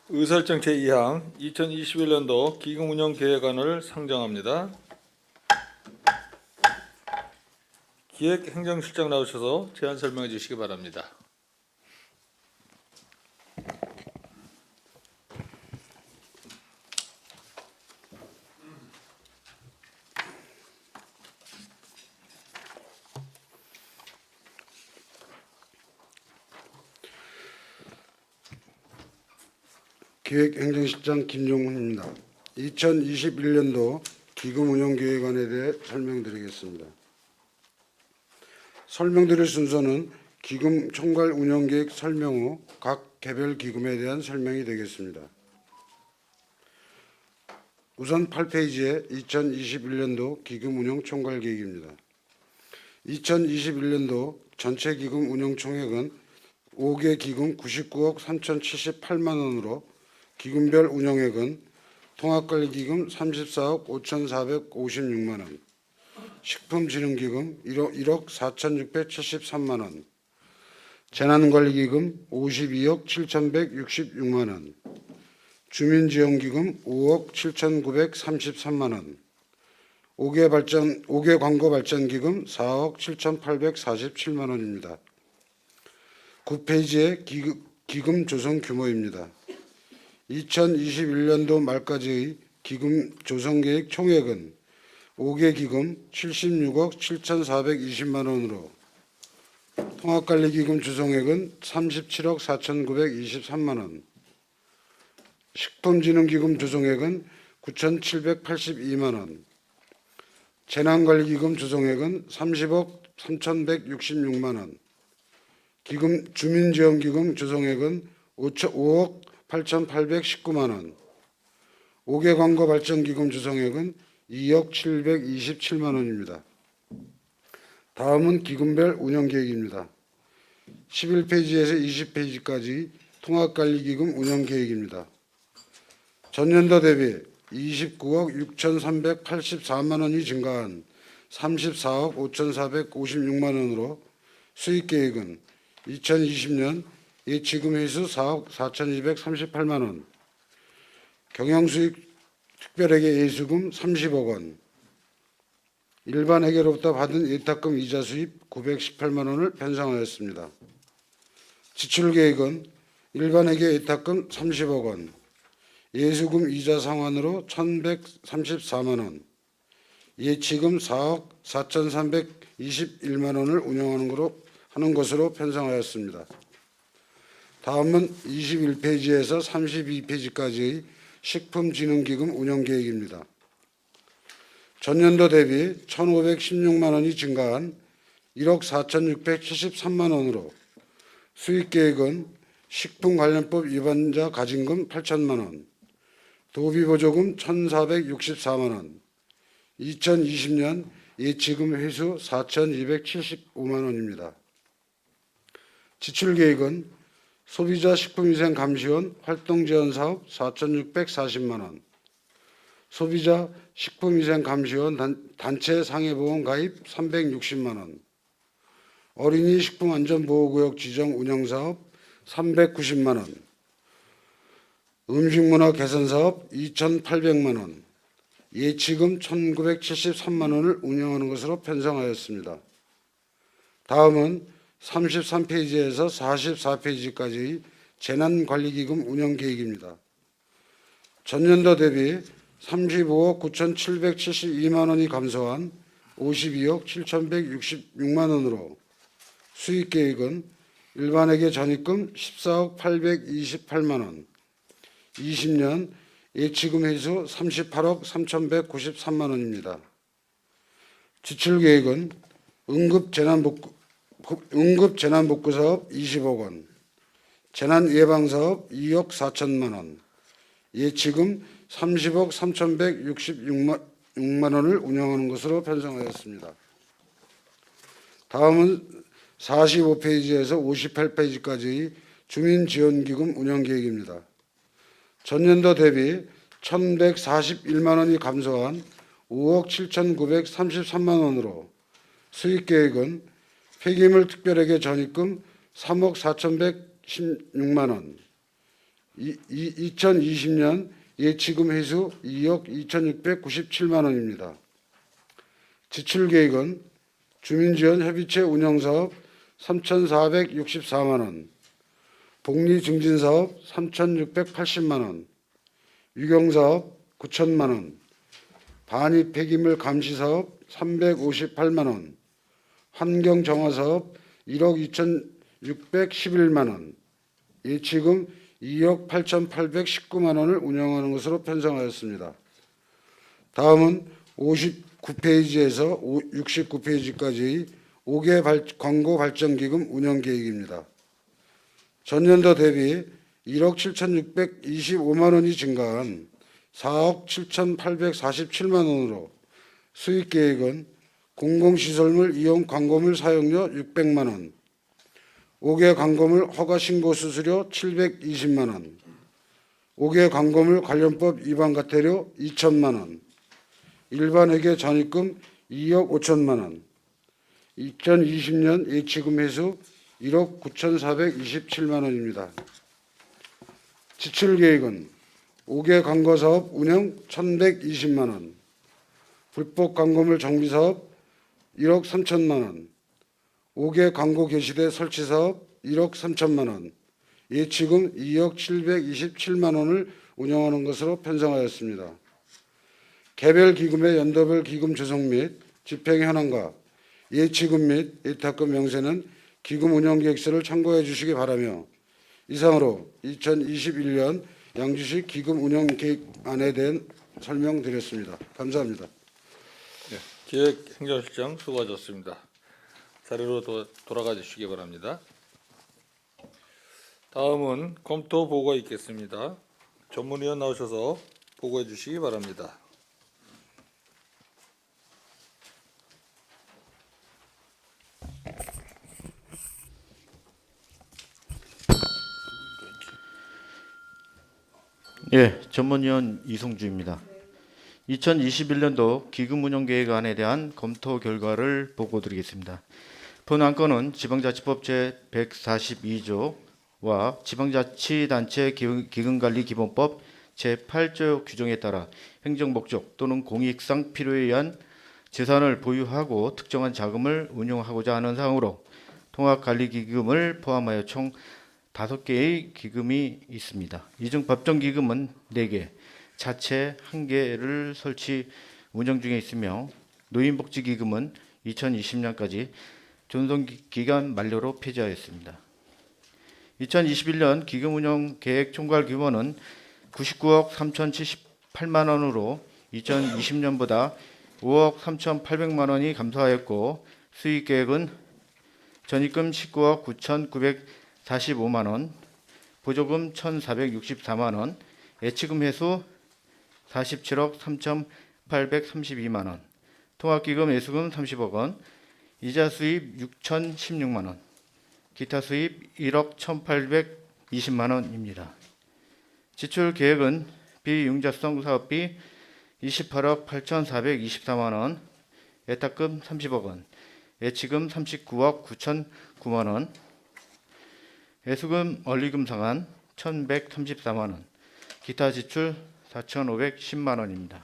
의설정 제2항 2021년도 기금운영계획안을 상정합니다. 기획행정실장 나오셔서 제안 설명해 주시기 바랍니다. 기획행정실장 김용훈입니다. 2021년도 기금운영계획안에 대해 설명드리겠습니다. 설명드릴 순서는 기금 총괄 운영계획 설명 후 각 개별 기금에 대한 설명이 되겠습니다. 우선 8페이지에 2021년도 기금운영 총괄계획입니다. 2021년도 전체 기금 운영 총액은 5개 기금 99억 3,078만 원으로 기금별 운영액은 통합관리기금 34억 5,456만 원, 식품진흥기금 1억 4,673만 원, 재난관리기금 52억 7,166만 원, 주민지원기금 5억 7,933만 원, 5개 광고발전기금 4억 7,847만 원입니다. 9페이지에 기금 조성 규모입니다. 2021년도 말까지의 기금 조성계획 총액은 5개 기금 76억 7,420만 원으로 통합관리기금 조성액은 37억 4,923만 원, 식품진흥기금 조성액은 9,782만 원, 재난관리기금 조성액은 30억 3,166만 원, 주민지원기금 조성액은 5억 8,819만 원, 5개 광고발전기금 조성액은 2억 727만 원입니다. 다음은 기금별 운영계획입니다. 11페이지에서 20페이지까지 통합관리기금 운영계획입니다. 전년도 대비 29억 6,384만 원이 증가한 34억 5,456만 원으로 수익계획은 2020년 예치금 회수 4억 4,238만 원, 경영수익 특별회계 예수금 30억 원, 일반 회계로부터 받은 예탁금 이자 수입 918만 원을 편성하였습니다. 지출계획은 일반 회계 예탁금 30억 원, 예수금 이자 상환으로 1,134만 원, 예치금 4억 4,321만 원을 운영하는 것으로 편성하였습니다. 다음은 21페이지에서 32페이지까지의 식품진흥기금 운영계획입니다. 전년도 대비 1,516만 원이 증가한 1억 4,673만 원으로 수익계획은 식품관련법 위반자 가징금 8천만 원, 도비보조금 1,464만 원, 2020년 예치금 회수 4,275만 원입니다. 지출계획은 소비자 식품위생감시원 활동지원사업 4,640만 원, 소비자 식품위생감시원 단체 상해보험 가입 360만 원, 어린이 식품안전보호구역 지정 운영사업 390만 원, 음식문화 개선사업 2,800만 원, 예치금 1,973만 원을 운영하는 것으로 편성하였습니다. 다음은 33페이지에서 44페이지까지의 재난관리기금 운영계획입니다. 전년도 대비 35억 9,772만 원이 감소한 52억 7,166만 원으로 수익계획은 일반회계 전입금 14억 828만 원, 20년 예치금 회수 38억 3,193만 원입니다. 지출계획은 응급재난복구사업 20억 원, 재난예방사업 2억 4천만 원, 예치금 30억 3,166만 원을 운영하는 것으로 편성하였습니다. 다음은 45페이지에서 58페이지까지의 주민지원기금 운영계획입니다. 전년도 대비 1,141만 원이 감소한 5억 7,933만 원으로 수익계획은 폐기물 특별회계 전입금 3억 4,116만 원, 2020년 예치금 회수 2억 2,697만 원입니다. 지출 계획은 주민지원 협의체 운영사업 3,464만 원, 복리증진사업 3,680만 원, 유경사업 9천만 원, 반입 폐기물 감시사업 358만 원, 환경정화사업 1억 2,611만 원, 예치금 2억 8,819만 원을 운영하는 것으로 편성하였습니다. 다음은 59페이지에서 69페이지까지의 5개 광고 발전기금 운영 계획입니다. 전년도 대비 1억 7,625만 원이 증가한 4억 7,847만 원으로 수익 계획은 공공시설물 이용 광고물 사용료 600만 원, 5개 광고물 허가 신고 수수료 720만 원, 5개 광고물 관련법 위반 과태료 2천만 원, 일반 회계 전입금 2억 5천만 원, 2020년 예치금 회수 1억 9,427만 원입니다. 지출 계획은 5개 광고 사업 운영 1,120만 원, 불법 광고물 정비 사업 1억 3천만 원, 5개 광고 게시대 설치 사업 1억 3천만 원, 예치금 2억 727만 원을 운영하는 것으로 편성하였습니다. 개별 기금의 연도별 기금 조성 및 집행 현황과 예치금 및 예탁금 명세는 기금 운영 계획서를 참고해 주시기 바라며 이상으로 2021년 양주시 기금 운영 계획안에 대한 설명드렸습니다. 감사합니다. 네, 기획행정실장 수고하셨습니다. 자리로 돌아가 주시기 바랍니다. 다음은 검토 보고가 있겠습니다. 전문위원 나오셔서 보고해 주시기 바랍니다. 예, 전문위원 이승주입니다. 2021년도 기금운영계획안에 대한 검토 결과를 보고드리겠습니다. 본 안건은 지방자치법 제142조와 지방자치단체 기금관리기본법 제8조 규정에 따라 행정목적 또는 공익상 필요에 의한 재산을 보유하고 특정한 자금을 운용하고자 하는 사항으로 통합관리기금을 포함하여 총 5개의 기금이 있습니다. 이 중 법정기금은 4개, 자체 1개를 설치 운영 중에 있으며 노인복지기금은 2020년까지 존속기간 만료로 폐지하였습니다. 2021년 기금운영 계획 총괄 규모는 99억 3,078만 원으로 2020년보다 5억 3,800만 원이 감소하였고 수익 계획은 전입금 19억 9,945만 원, 보조금 1,464만 원, 예치금 회수 47억 3,832만 원, 통합기금 예수금 30억 원, 이자 수입 6,016만 원, 기타 수입 1억 1,820만 원입니다. 지출 계획은 비융자성 사업비 28억 8,424만 원, 예탁금 30억 원, 예치금 39억 9,009만 원, 예수금 원리금 상환 1,134만 원, 기타 지출 4,510만 원입니다.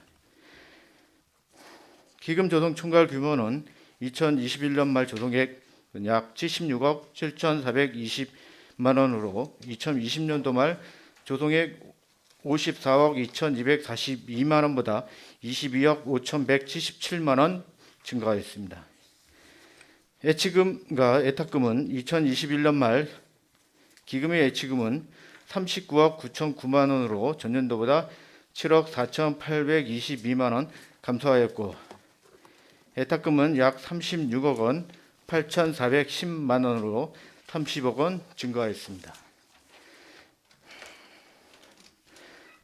기금 조성 총괄 규모는 2021년 말 조성액 약 76억 7,420만 원으로 2020년도 말 조성액 54억 2,242만 원보다 22억 5,177만 원 증가하였습니다. 예치금과 예탁금은 2021년 말 기금의 예치금은 39억 9,009만 원으로 전년도보다 7억 4,822만 원 감소하였고 예탁금은 약 36억 원 8,410만 원으로 30억 원 증가하였습니다.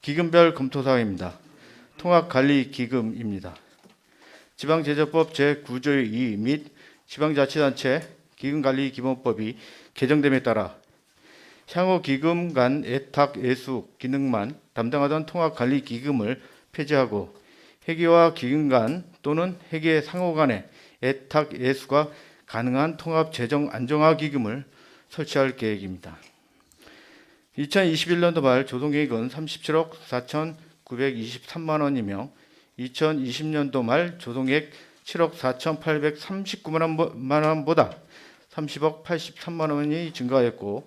기금별 검토사항입니다. 통합관리기금입니다. 지방제조법 제9조의 2 및 지방자치단체 기금관리기본법이 개정됨에 따라 향후 기금 간 예탁 예수 기능만 담당하던 통합관리기금을 폐지하고 회계와 기금 간 또는 회계 상호 간의 예탁 예수가 가능한 통합재정안정화기금을 설치할 계획입니다. 2021년도 말 조성계획은 37억 4,923만 원이며 2020년도 말 조성계획 7억 4,839만 원보다 30억 83만 원이 증가했고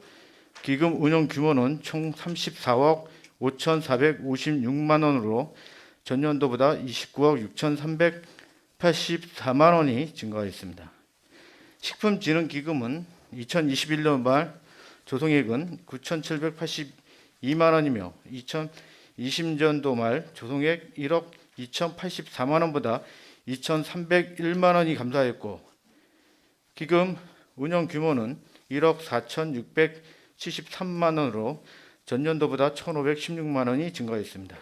기금 운용 규모는 총 34억 5,456만 원으로 전년도보다 29억 6,384만 원이 증가했습니다. 식품진흥기금은 2021년 말 조성액은 9,782만 원이며 2020년도 말 조성액 1억 2,084만 원보다 2,301만 원이 감소했고 기금 운영 규모는 1억 4,673만 원으로 전년도보다 1,516만 원이 증가했습니다.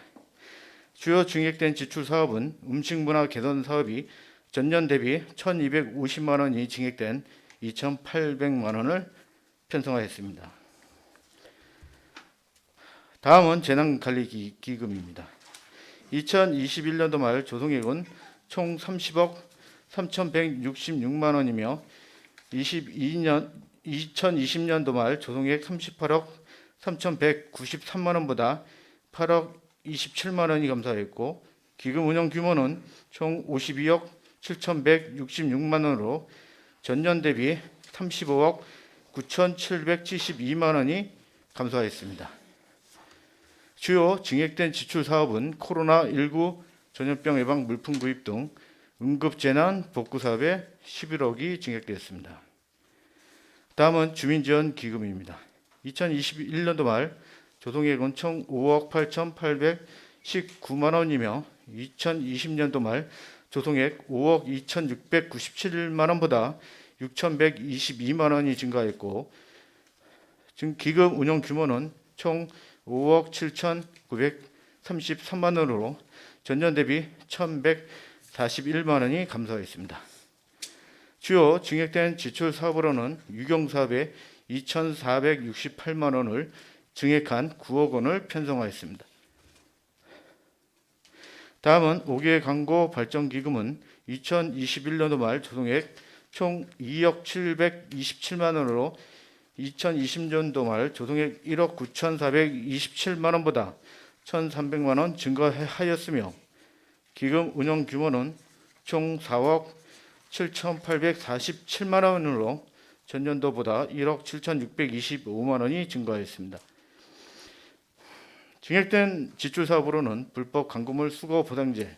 주요 증액된 지출 사업은 음식문화 개선 사업이 전년 대비 1,250만 원이 증액된 2,800만 원을 편성하였습니다. 다음은 재난관리기금입니다. 2021년도 말 조성액은 총 30억 3,166만 원이며 2020년도 말 조성액 38억 3,193만 원보다 8억 27만 원이 감소했고 기금 운영 규모는 총 52억 7,166만 원으로 전년 대비 35억 9,772만 원이 감소하였습니다. 주요 증액된 지출 사업은 코로나19 전염병 예방 물품 구입 등 응급재난 복구 사업에 11억이 증액되었습니다. 다음은 주민지원기금입니다. 2021년도 말 조성액은 총 5억 8,819만 원이며 2020년도 말 조성액 5억 2,697만 원보다 6,122만 원이 증가했고 지금 기금 운영 규모는 총 5억 7,933만 원으로 전년 대비 1,141만 원이 감소했습니다. 주요 증액된 지출 사업으로는 유경사업에 2,468만 원을 증액한 9억 원을 편성하였습니다. 다음은 5개 광고 발전기금은 2021년도 말 조성액 총 2억 727만 원으로 2020년도 말 조성액 1억 9,427만 원보다 1,300만 원 증가하였으며 기금 운영 규모는 총 4억 7,847만 원으로 전년도보다 1억 7,625만 원이 증가했습니다. 증액된 지출 사업으로는 불법 광고물 수거 보상제,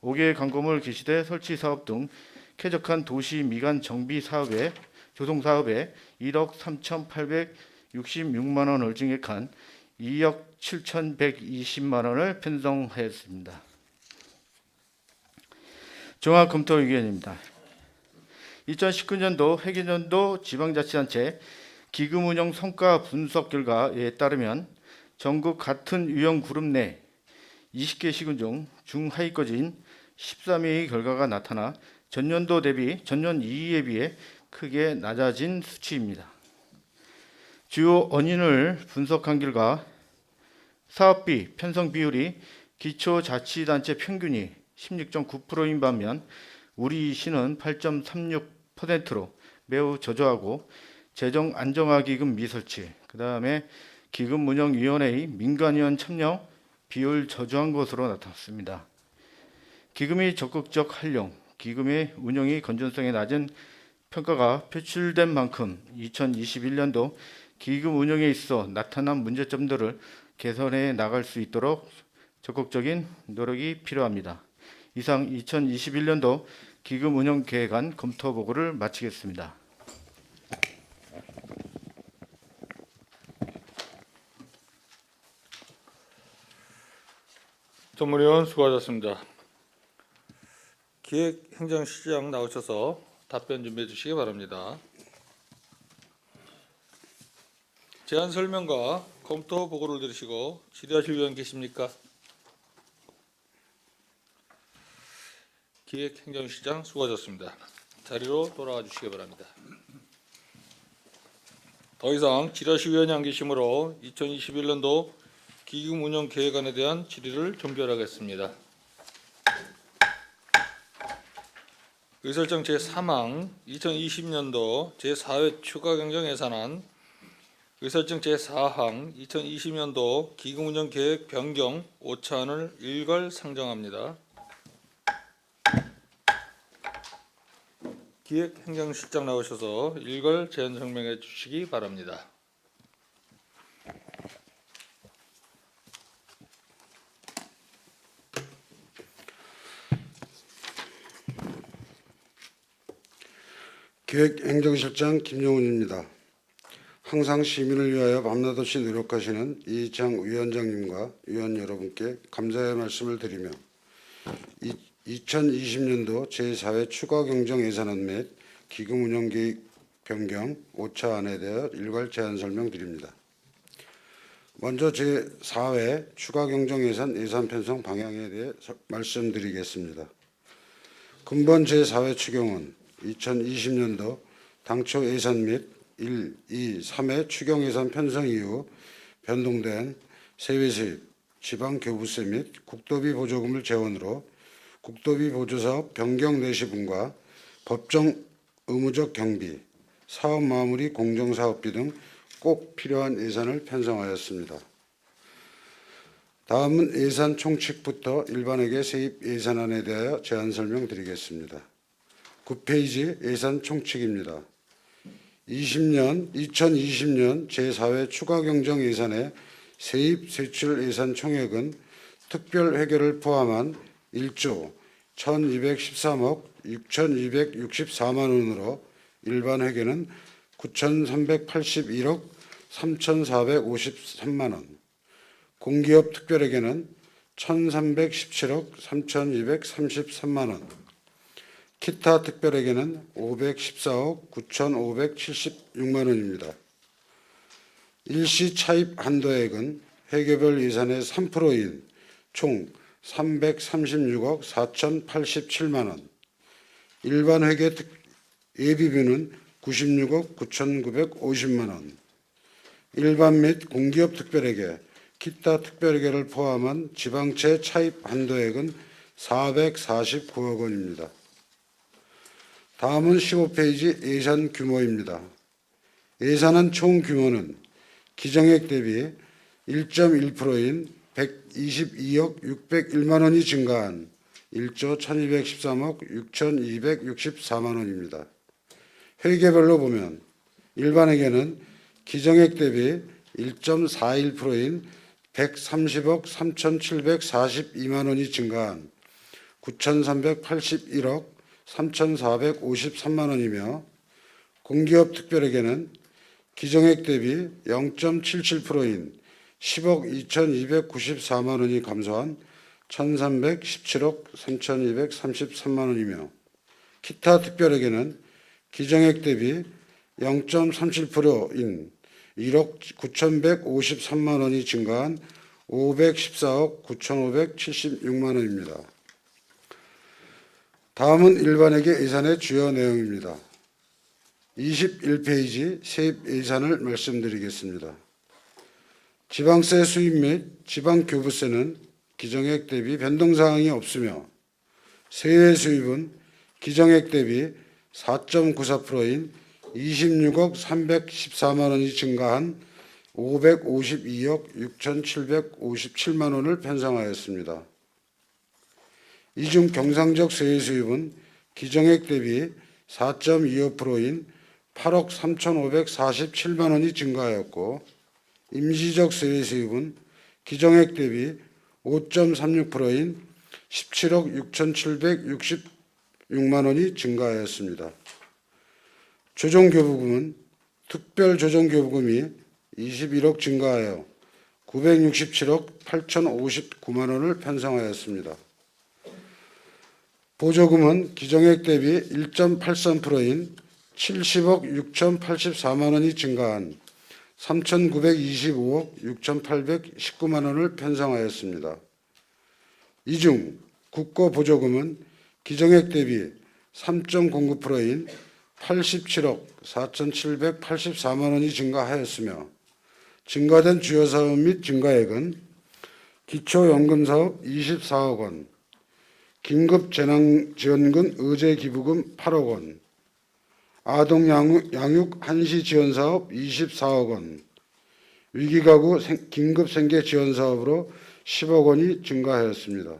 5개 광고물 게시대 설치 사업 등 쾌적한 도시 미관 정비 사업에 조성 사업에 1억 3,866만 원을 증액한 2억 7,120만 원을 편성하였습니다. 종합검토의견입니다. 2019년도 회계연도 지방자치단체 기금 운영 성과 분석 결과에 따르면 전국 같은 유형 그룹 내 20개 시군 중 중하위권인 13위의 결과가 나타나 전년도 대비 전년 2위에 비해 크게 낮아진 수치입니다. 주요 원인을 분석한 결과 사업비 편성 비율이 기초자치단체 평균이 16.9%인 반면 우리 시는 8.36%로 매우 저조하고 재정 안정화기금 미설치, 그 다음에 기금운영위원회의 민간위원 참여 비율 저조한 것으로 나타났습니다. 기금의 적극적 활용, 기금의 운영이 건전성이 낮은 평가가 표출된 만큼 2021년도 기금 운영에 있어 나타난 문제점들을 개선해 나갈 수 있도록 적극적인 노력이 필요합니다. 이상 2021년도 기금 운영 계획안 검토 보고를 마치겠습니다. 전문위원 수고하셨습니다. 기획행정실장 나오셔서 답변 준비해 주시기 바랍니다. 제안 설명과 검토 보고를 들으시고 질의하실 의원 계십니까? 기획행정실장 수고하셨습니다. 자리로 돌아와 주시기 바랍니다. 더 이상 질의하실 의원이 안 계시므로 2021년도 기금 운영 계획안에 대한 질의를 종결하겠습니다. 의설정 제3항 2020년도 제4회 추가 경정 예산안 의사일정 제4항 2020년도 기금운영계획 변경 오차안을 일괄 상정합니다. 기획행정실장 나오셔서 일괄 제안 설명해 주시기 바랍니다. 기획행정실장 김용훈입니다. 항상 시민을 위하여 밤낮없이 노력하시는 이희창 위원장님과 위원 여러분께 감사의 말씀을 드리며 2020년도 제4회 추가경정예산안 및 기금운영계획 변경 오차안에 대하여 일괄 제안 설명드립니다. 먼저 제4회 추가경정예산 예산 편성 방향에 대해 말씀드리겠습니다. 근본 제4회 추경은 2020년도 당초 예산 및 1, 2, 3회 추경예산 편성 이후 변동된 세외수입, 지방교부세 및 국도비 보조금을 재원으로 국도비 보조사업 변경 내시분과 법정 의무적 경비, 사업 마무리 공정사업비 등 꼭 필요한 예산을 편성하였습니다. 다음은 예산 총칙부터 일반회계 세입 예산안에 대하여 제안 설명드리겠습니다. 9페이지 예산 총칙입니다. 2020년 제4회 추가경정 예산의 세입 세출 예산 총액은 특별 회계를 포함한 1조 1213억 6264만 원으로 일반 회계는 9381억 3453만 원, 공기업 특별회계는 1317억 3233만 원, 기타 특별회계는 514억 9576만 원입니다. 일시 차입 한도액은 회계별 예산의 3%인 총 336억 4087만 원, 일반 회계 예비비는 96억 9950만 원, 일반 및 공기업 특별회계, 기타 특별회계를 포함한 지방채 차입 한도액은 449억 원입니다. 다음은 15페이지 예산 규모입니다. 예산안 총 규모는 기정액 대비 1.1%인 122억 601만 원이 증가한 1조 1213억 6264만 원입니다. 회계별로 보면 일반 회계는 기정액 대비 1.41%인 130억 3742만 원이 증가한 9381억 3453만 원이며 공기업 특별회계는 기정액 대비 0.77%인 10억 2294만 원이 감소한 1317억 3233만 원이며 기타 특별회계는 기정액 대비 0.37%인 1억 9153만 원이 증가한 514억 9576만 원입니다. 다음은 일반회계 예산의 주요 내용입니다. 21페이지 세입 예산을 말씀드리겠습니다. 지방세 수입 및 지방교부세는 기정액 대비 변동사항이 없으며 세외 수입은 기정액 대비 4.94%인 26억 314만 원이 증가한 552억 6,757만 원을 편성하였습니다. 이 중 경상적 세외 수입은 기정액 대비 4.25%인 8억 3,547만 원이 증가하였고 임시적 세외 수입은 기정액 대비 5.36%인 17억 6,766만 원이 증가하였습니다. 조정교부금은 특별조정교부금이 21억 증가하여 967억 8,059만 원을 편성하였습니다. 보조금은 기정액 대비 1.83%인 70억 6,084만 원이 증가한 3,925억 6,819만 원을 편성하였습니다. 이 중 국고보조금은 기정액 대비 3.09%인 87억 4,784만 원이 증가하였으며 증가된 주요 사업 및 증가액은 기초연금사업 24억 원, 긴급재난지원금 의제기부금 8억 원, 아동양육 한시지원사업 24억 원, 위기가구 긴급생계지원사업으로 10억 원이 증가하였습니다.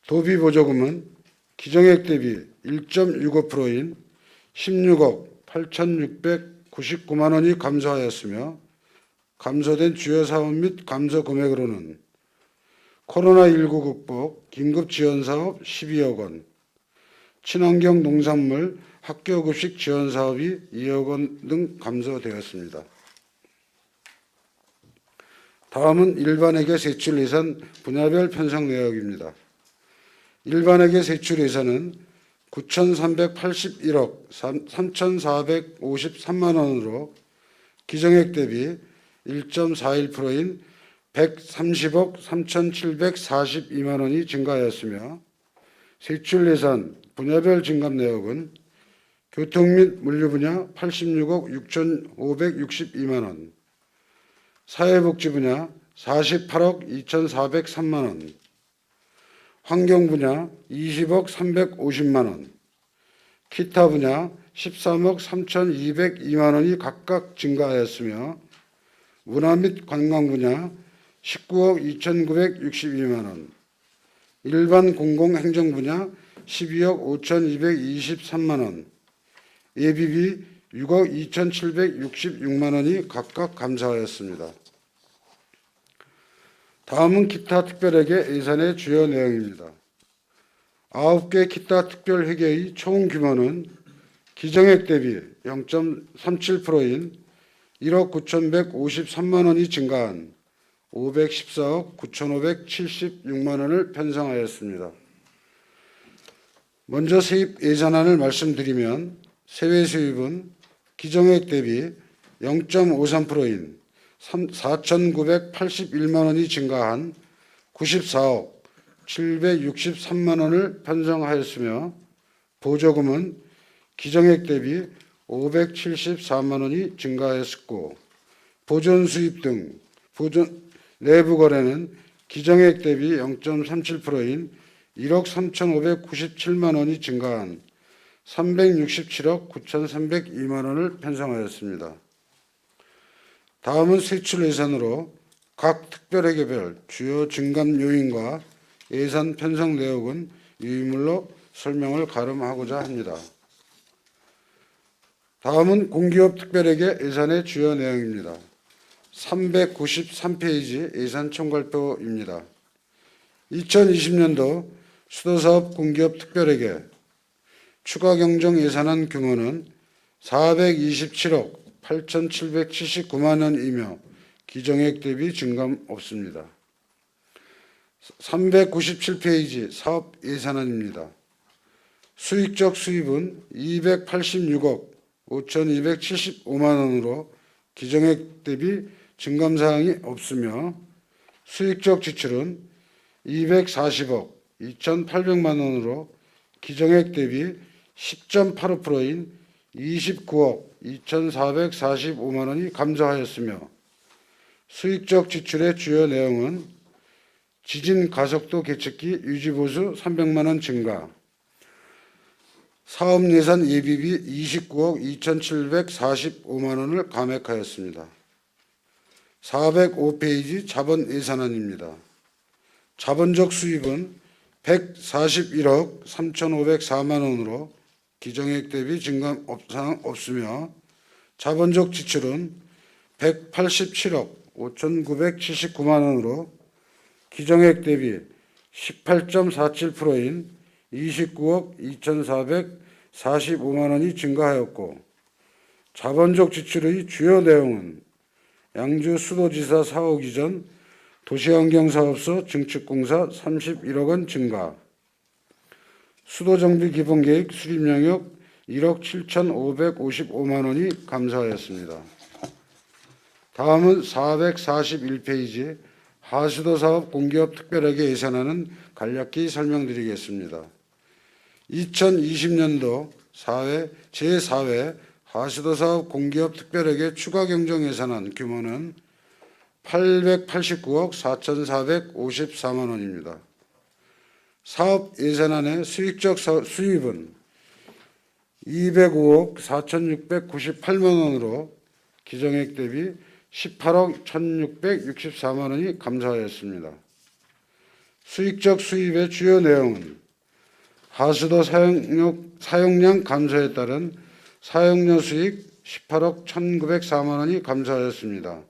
도비보조금은 기정액 대비 1.65%인 16억 8,699만 원이 감소하였으며 감소된 주요 사업 및 감소 금액으로는 코로나19 극복 긴급지원사업 12억 원, 친환경 농산물 학교급식 지원사업이 2억 원 등 감소되었습니다. 다음은 일반회계 세출 예산 분야별 편성 내역입니다. 일반회계 세출 예산은 9,381억 3,453만 원으로 기정액 대비 1.41%인 130억 3,742만 원이 증가하였으며 세출 예산 분야별 증감 내역은 교통 및 물류 분야 86억 6,562만 원, 사회복지 분야 48억 2,403만 원, 환경 분야 20억 350만 원, 기타 분야 13억 3,202만 원이 각각 증가하였으며 문화 및 관광 분야 19억 2,962만 원, 일반 공공행정 분야 12억 5,223만 원, 예비비 6억 2,766만 원이 각각 감소하였습니다. 다음은 기타 특별회계 예산의 주요 내용입니다. 9개 기타 특별회계의 총 규모는 기정액 대비 0.37%인 1억 9,153만 원이 증가한 514억 9,576만 원을 편성하였습니다. 먼저 세입 예산안을 말씀드리면 세외 수입은 기정액 대비 0.53%인 4,981만 원이 증가한 94억 763만 원을 편성하였으며 보조금은 기정액 대비 574만 원이 증가하였고 보존 수입 등 내부 거래는 기정액 대비 0.37%인 1억 3,597만 원이 증가한 367억 9,302만 원을 편성하였습니다. 다음은 세출 예산으로 각 특별회계별 주요 증감 요인과 예산 편성 내역은 유의물로 설명을 가름하고자 합니다. 다음은 공기업 특별회계 예산의 주요 내용입니다. 393페이지 예산 총괄표입니다. 2020년도 수도사업 공기업 특별회계 추가 경정 예산안 규모는 427억 8,779만 원이며 기정액 대비 증감 없습니다. 397페이지 사업 예산안입니다. 수익적 수입은 286억 5,275만 원으로 기정액 대비 증감사항이 없으며 수익적 지출은 240억 2,800만 원으로 기정액 대비 10.85%인 29억 2,445만 원이 감소하였으며 수익적 지출의 주요 내용은 지진 가속도 개측기 유지보수 300만 원 증가, 사업예산 예비비 29억 2,745만 원을 감액하였습니다. 405페이지 자본 예산안입니다. 자본적 수입은 141억 3,504만 원으로 기정액 대비 증감 사항 없으며 자본적 지출은 187억 5,979만 원으로 기정액 대비 18.47%인 29억 2,445만 원이 증가하였고 자본적 지출의 주요 내용은 양주 수도지사 사옥 이전 도시환경사업소 증축공사 31억 원 증가, 수도정비 기본계획 수립영역 1억 7,555만 원이 감소하였습니다. 다음은 441페이지 하수도사업 공기업 특별회계 예산안은 간략히 설명드리겠습니다. 2020년도 제4회 하수도사업 공기업 특별회계 추가 경정 예산안 규모는 889억 4,454만 원입니다. 사업 예산안의 수익적 수입은 205억 4,698만 원으로 기정액 대비 18억 1,664만 원이 감소하였습니다. 수익적 수입의 주요 내용은 하수도 사용량 감소에 따른 사용료 수익 18억 1,904만 원이 감소하였습니다.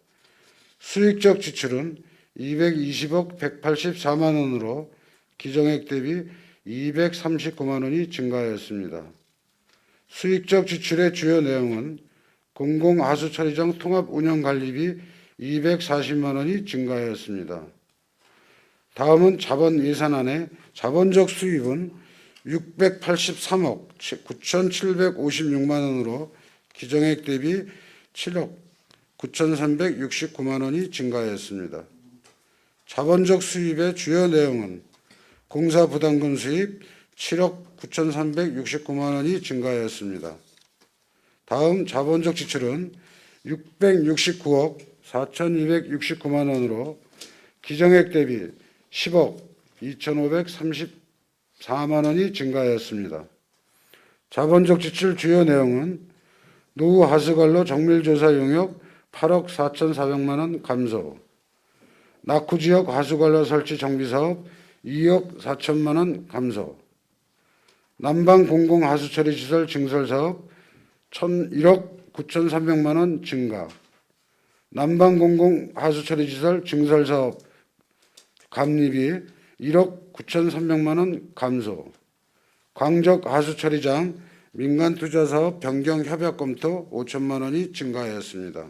수익적 지출은 220억 184만 원으로 기정액 대비 239만 원이 증가하였습니다. 수익적 지출의 주요 내용은 공공하수처리장 통합운영관리비 240만 원이 증가하였습니다. 다음은 자본 예산안의 자본적 수입은 683억 9,756만 원으로 기정액 대비 7억 9,369만 원이 증가하였습니다. 자본적 수입의 주요 내용은 공사부담금 수입 7억 9,369만 원이 증가하였습니다. 다음 자본적 지출은 669억 4,269만 원으로 기정액 대비 10억 2,534만 원이 증가하였습니다. 자본적 지출 주요 내용은 노후 하수관로 정밀조사 용역 8억 4,400만 원 감소, 낙후지역 하수관로 설치 정비사업 2억 4천만 원 감소, 남방 공공하수처리시설 증설사업 1억 9,300만 원 증가, 남방 공공하수처리시설 증설사업 감리비 1억 9,300만 원 감소, 광적 하수처리장 민간투자사업 변경 협약 검토 5천만 원이 증가하였습니다.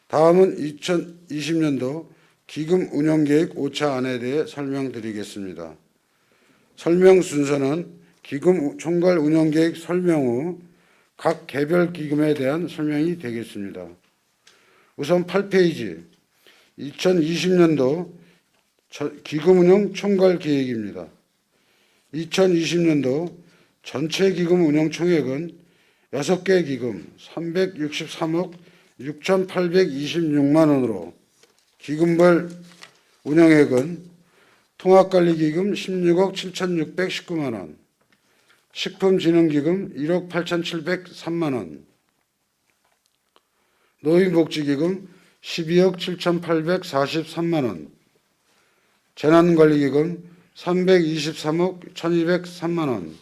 다음은 2020년도 기금 운영계획 5차안에 대해 설명드리겠습니다. 설명 순서는 기금 총괄 운영계획 설명 후 각 개별 기금에 대한 설명이 되겠습니다. 우선 8페이지 2020년도 기금 운영 총괄 계획입니다. 2020년도 전체 기금 운영 총액은 6개 기금 363억 6,826만 원으로 기금별 운영액은 통합관리기금 16억 7,619만 원, 식품진흥기금 1억 8,703만 원, 노인복지기금 12억 7,843만 원, 재난관리기금 323억 1,203만 원,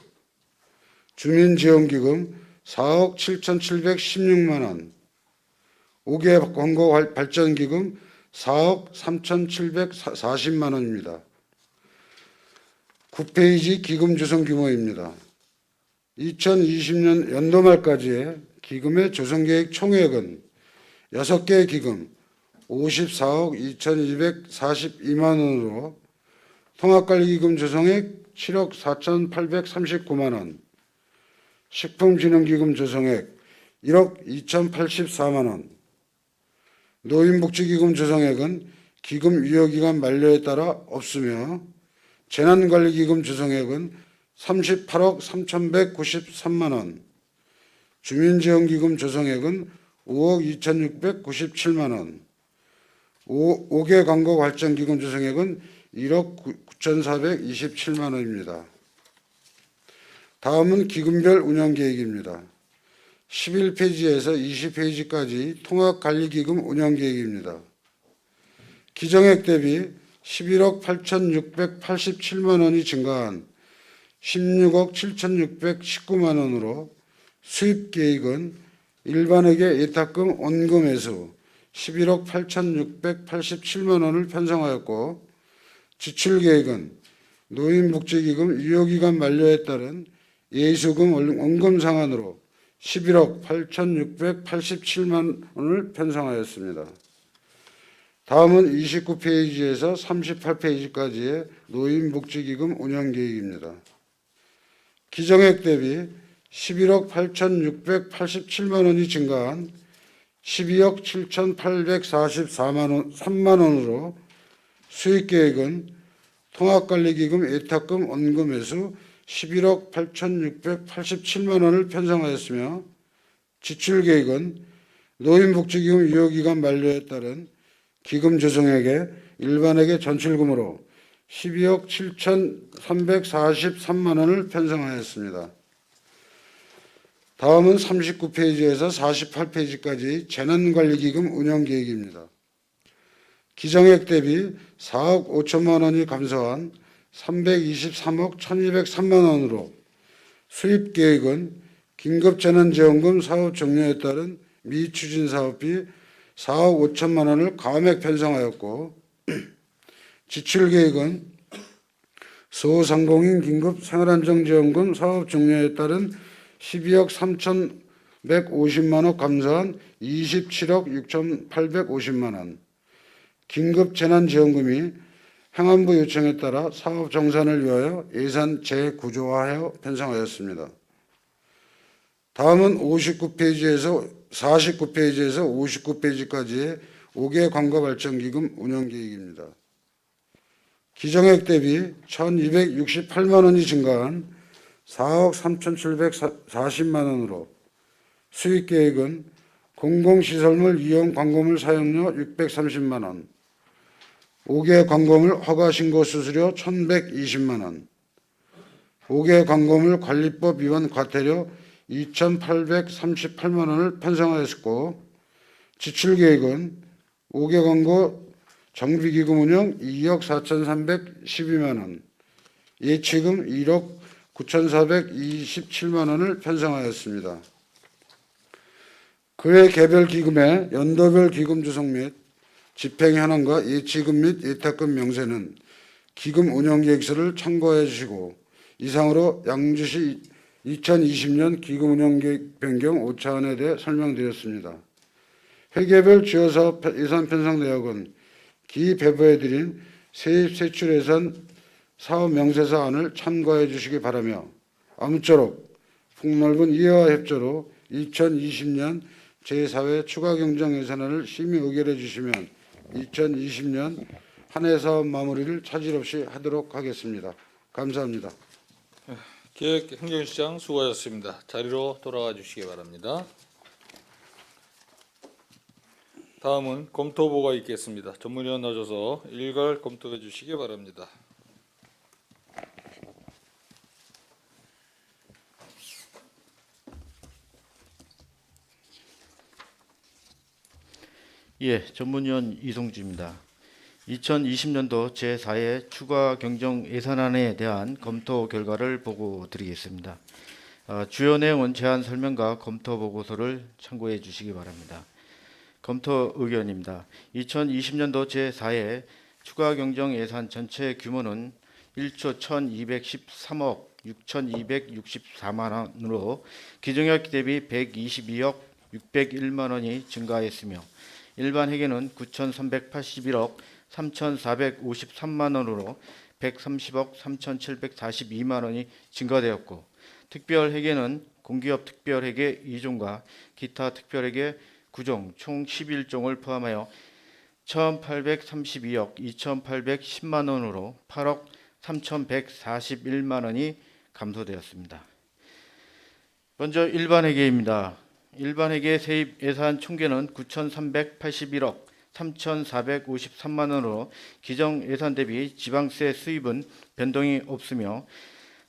주민지원기금 4억 7,716만 원, 5개 광고발전기금 4억 3,740만 원입니다. 9페이지 기금 조성 규모입니다. 2020년 연도 말까지의 기금의 조성계획 총액은 6개 기금 54억 2,242만 원으로 통합관리기금 조성액 7억 4,839만 원, 식품진흥기금 조성액 1억 2,084만 원, 노인복지기금 조성액은 기금 유효기간 만료에 따라 없으며 재난관리기금 조성액은 38억 3,193만 원, 주민지원기금 조성액은 5억 2,697만 원, 5개 광고발전기금 조성액은 1억 9,427만 원입니다. 다음은 기금별 운영계획입니다. 11페이지에서 20페이지까지 통합관리기금 운영계획입니다. 기정액 대비 11억 8,687만 원이 증가한 16억 7,619만 원으로 수입계획은 일반회계 예탁금 원금회수 11억 8,687만 원을 편성하였고, 지출계획은 노인복지기금 유효기간 만료에 따른 예수금 원금 상환으로 11억 8,687만 원을 편성하였습니다. 다음은 29페이지에서 38페이지까지의 노인복지기금 운영계획입니다. 기정액 대비 11억 8,687만 원이 증가한 12억 7,843만 원으로 수익계획은 통합관리기금 예탁금 원금회수 11억 8,687만 원을 편성하였으며, 지출계획은 노인복지기금 유효기간 만료에 따른 기금 조성액의 일반회계 전출금으로 12억 7,343만 원을 편성하였습니다. 다음은 39페이지에서 48페이지까지 재난관리기금 운영계획입니다. 기정액 대비 4억 5천만 원이 감소한 323억 1203만 원으로 수입계획은 긴급재난지원금 사업 종료에 따른 미추진 사업비 4억 5천만 원을 감액 편성하였고, 지출계획은 소상공인 긴급 생활안정지원금 사업 종료에 따른 12억 3,150만 원 감소한 27억 6,850만 원, 긴급재난지원금이 행안부 요청에 따라 사업 정산을 위하여 예산 재구조화하여 편성하였습니다. 다음은 49페이지에서 59페이지까지의 5개 광고발전기금 운영계획입니다. 기정액 대비 1,268만 원이 증가한 4억 3,740만 원으로 수익계획은 공공시설물 이용 광고물 사용료 630만 원, 5개 광고물 허가신고 수수료 1,120만 원, 5개 광고물 관리법 위반 과태료 2,838만 원을 편성하였고, 지출계획은 5개 광고 정비기금 운영 2억 4,312만 원, 예치금 1억 9,427만 원을 편성하였습니다. 그외 개별 기금의 연도별 기금 주성 및 집행 현황과 예치금 및 예탁금 명세는 기금 운영계획서를 참고해 주시고, 이상으로 양주시 2020년 기금 운영계획 변경 5차원에 대해 설명드렸습니다. 회계별 주요사업 예산 편성 내역은 기배부해드린 세입세출예산 사업 명세서안을 참고해 주시기 바라며, 아무쪼록 폭넓은 이해와 협조로 2020년 제4회 추가경정예산안을 심의 의결해 주시면 2020년 한 해 사업 마무리를 차질 없이 하도록 하겠습니다. 감사합니다. 기획행정시장 수고하셨습니다. 자리로 돌아가 주시기 바랍니다. 다음은 검토보고가 있겠습니다. 전문위원 나오셔서 일괄 검토해 주시기 바랍니다. 예, 전문위원 이송주입니다. 2020년도 제4회 추가 경정 예산안에 대한 검토 결과를 보고 드리겠습니다. 주요 내용은 제안 설명과 검토 보고서를 참고해 주시기 바랍니다. 검토 의견입니다. 2020년도 제4회 추가 경정 예산 전체 규모는 1조 1,213억 6,264만 원으로 기정액 대비 122억 601만 원이 증가했으며, 일반 회계는 9,381억 3,453만 원으로 130억 3,742만 원이 증가되었고, 특별 회계는 공기업 특별회계 2종과 기타 특별회계 9종 총 11종을 포함하여 1,832억 2,810만 원으로 8억 3,141만 원이 감소되었습니다. 먼저 일반 회계입니다. 일반 회계 세입 예산 총계는 9,381억 3,453만 원으로 기정 예산 대비 지방세 수입은 변동이 없으며,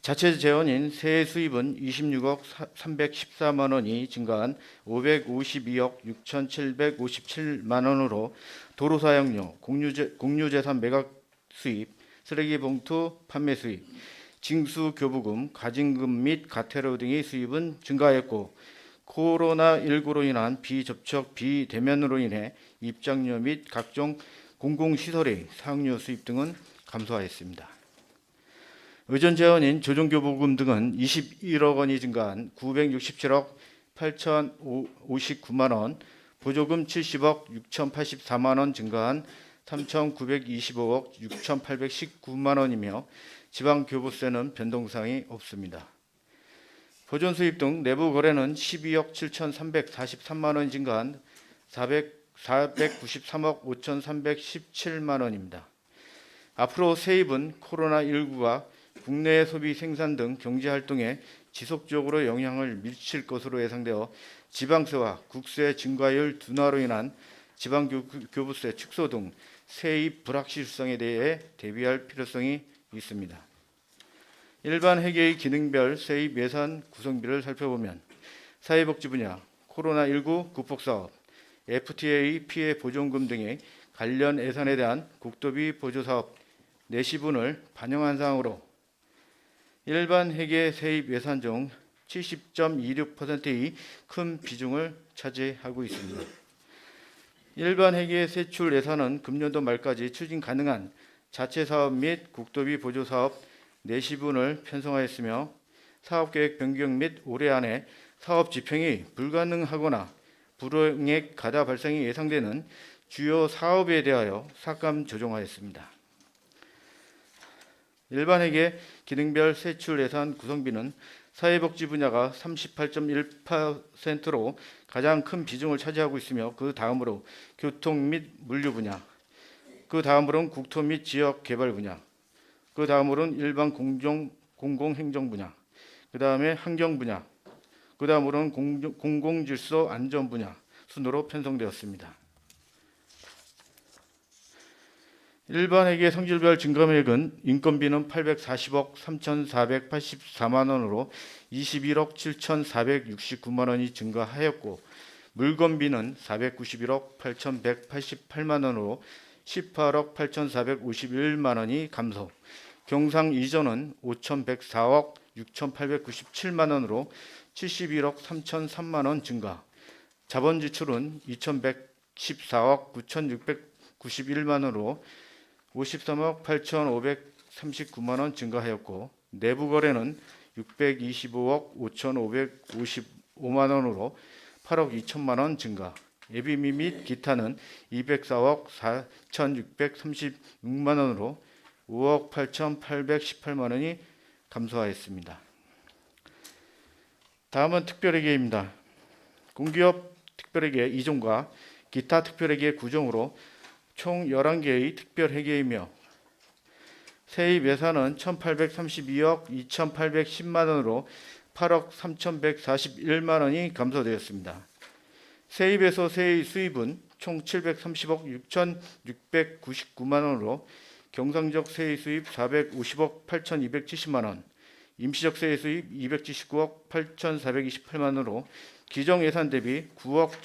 자체 재원인 세액 수입은 26억 314만 원이 증가한 552억 6,757만 원으로 도로 사용료, 공유재산 매각 수입, 쓰레기 봉투 판매 수입, 징수 교부금, 가징금 및 가태료 등의 수입은 증가했고, 코로나19로 인한 비접촉, 비대면으로 인해 입장료 및 각종 공공시설의 사용료 수입 등은 감소하였습니다. 의전 재원인 조정교부금 등은 21억 원이 증가한 967억 8,059만 원, 보조금 70억 6,084만 원 증가한 3,925억 6,819만 원이며, 지방교부세는 변동사항이 없습니다. 보존 수입 등 내부 거래는 12억 7,343만 원 증가한 493억 5,317만 원입니다. 앞으로 세입은 코로나19가 국내 소비 생산 등 경제활동에 지속적으로 영향을 미칠 것으로 예상되어 지방세와 국세 증가율 둔화로 인한 지방교부세 축소 등 세입 불확실성에 대해 대비할 필요성이 있습니다. 일반 회계의 기능별 세입 예산 구성비를 살펴보면 사회복지 분야, 코로나19 극복사업, FTA 피해 보존금 등의 관련 예산에 대한 국토비 보조사업 내시분을 반영한 사항으로 일반 회계 세입 예산 중 70.26%의 큰 비중을 차지하고 있습니다. 일반 회계 세출 예산은 금년도 말까지 추진 가능한 자체 사업 및 국토비 보조 사업 내시분을 편성하였으며 사업계획 변경 및 올해 안에 사업 집행이 불가능하거나 불응액 가다 발생이 예상되는 주요 사업에 대하여 삭감 조정하였습니다. 일반 회계 기능별 세출 예산 구성비는 사회복지 분야가 38.1%로 가장 큰 비중을 차지하고 있으며 그 다음으로 교통 및 물류 분야, 그 다음으로는 국토 및 지역 개발 분야, 그 다음으로는 일반 공공행정 분야, 그 다음에 환경 분야, 그 다음으로는 공공질서 안전 분야 순으로 편성되었습니다. 일반 회계 성질별 증감액은 인건비는 840억 3,484만 원으로 21억 7,469만 원이 증가하였고 물건비는 491억 8,188만 원으로 18억 8,451만 원이 감소, 경상 이전은 5,104억 6,897만 원으로 71억 3,003만 원 증가, 자본 지출은 2,114억 9,691만 원으로 53억 8,539만 원 증가하였고 내부 거래는 625억 5,555만 원으로 8억 2천만 원 증가, 예비비 및 기타는 204억 4,636만 원으로 5억 8,818만 원이 감소하였습니다. 다음은 특별회계입니다. 공기업 특별회계 이종과 기타 특별회계 구성으로 총 11개의 특별회계이며 세입 예산은 1,832억 2,810만 원으로 8억 3,141만 원이 감소되었습니다. 세입에서 세의 수입은 총 730억 6,699만 원으로 경상적 세의 수입 450억 8,270만 원, 임시적 세의 수입 279억 8,428만 원으로 기정 예산 대비 9억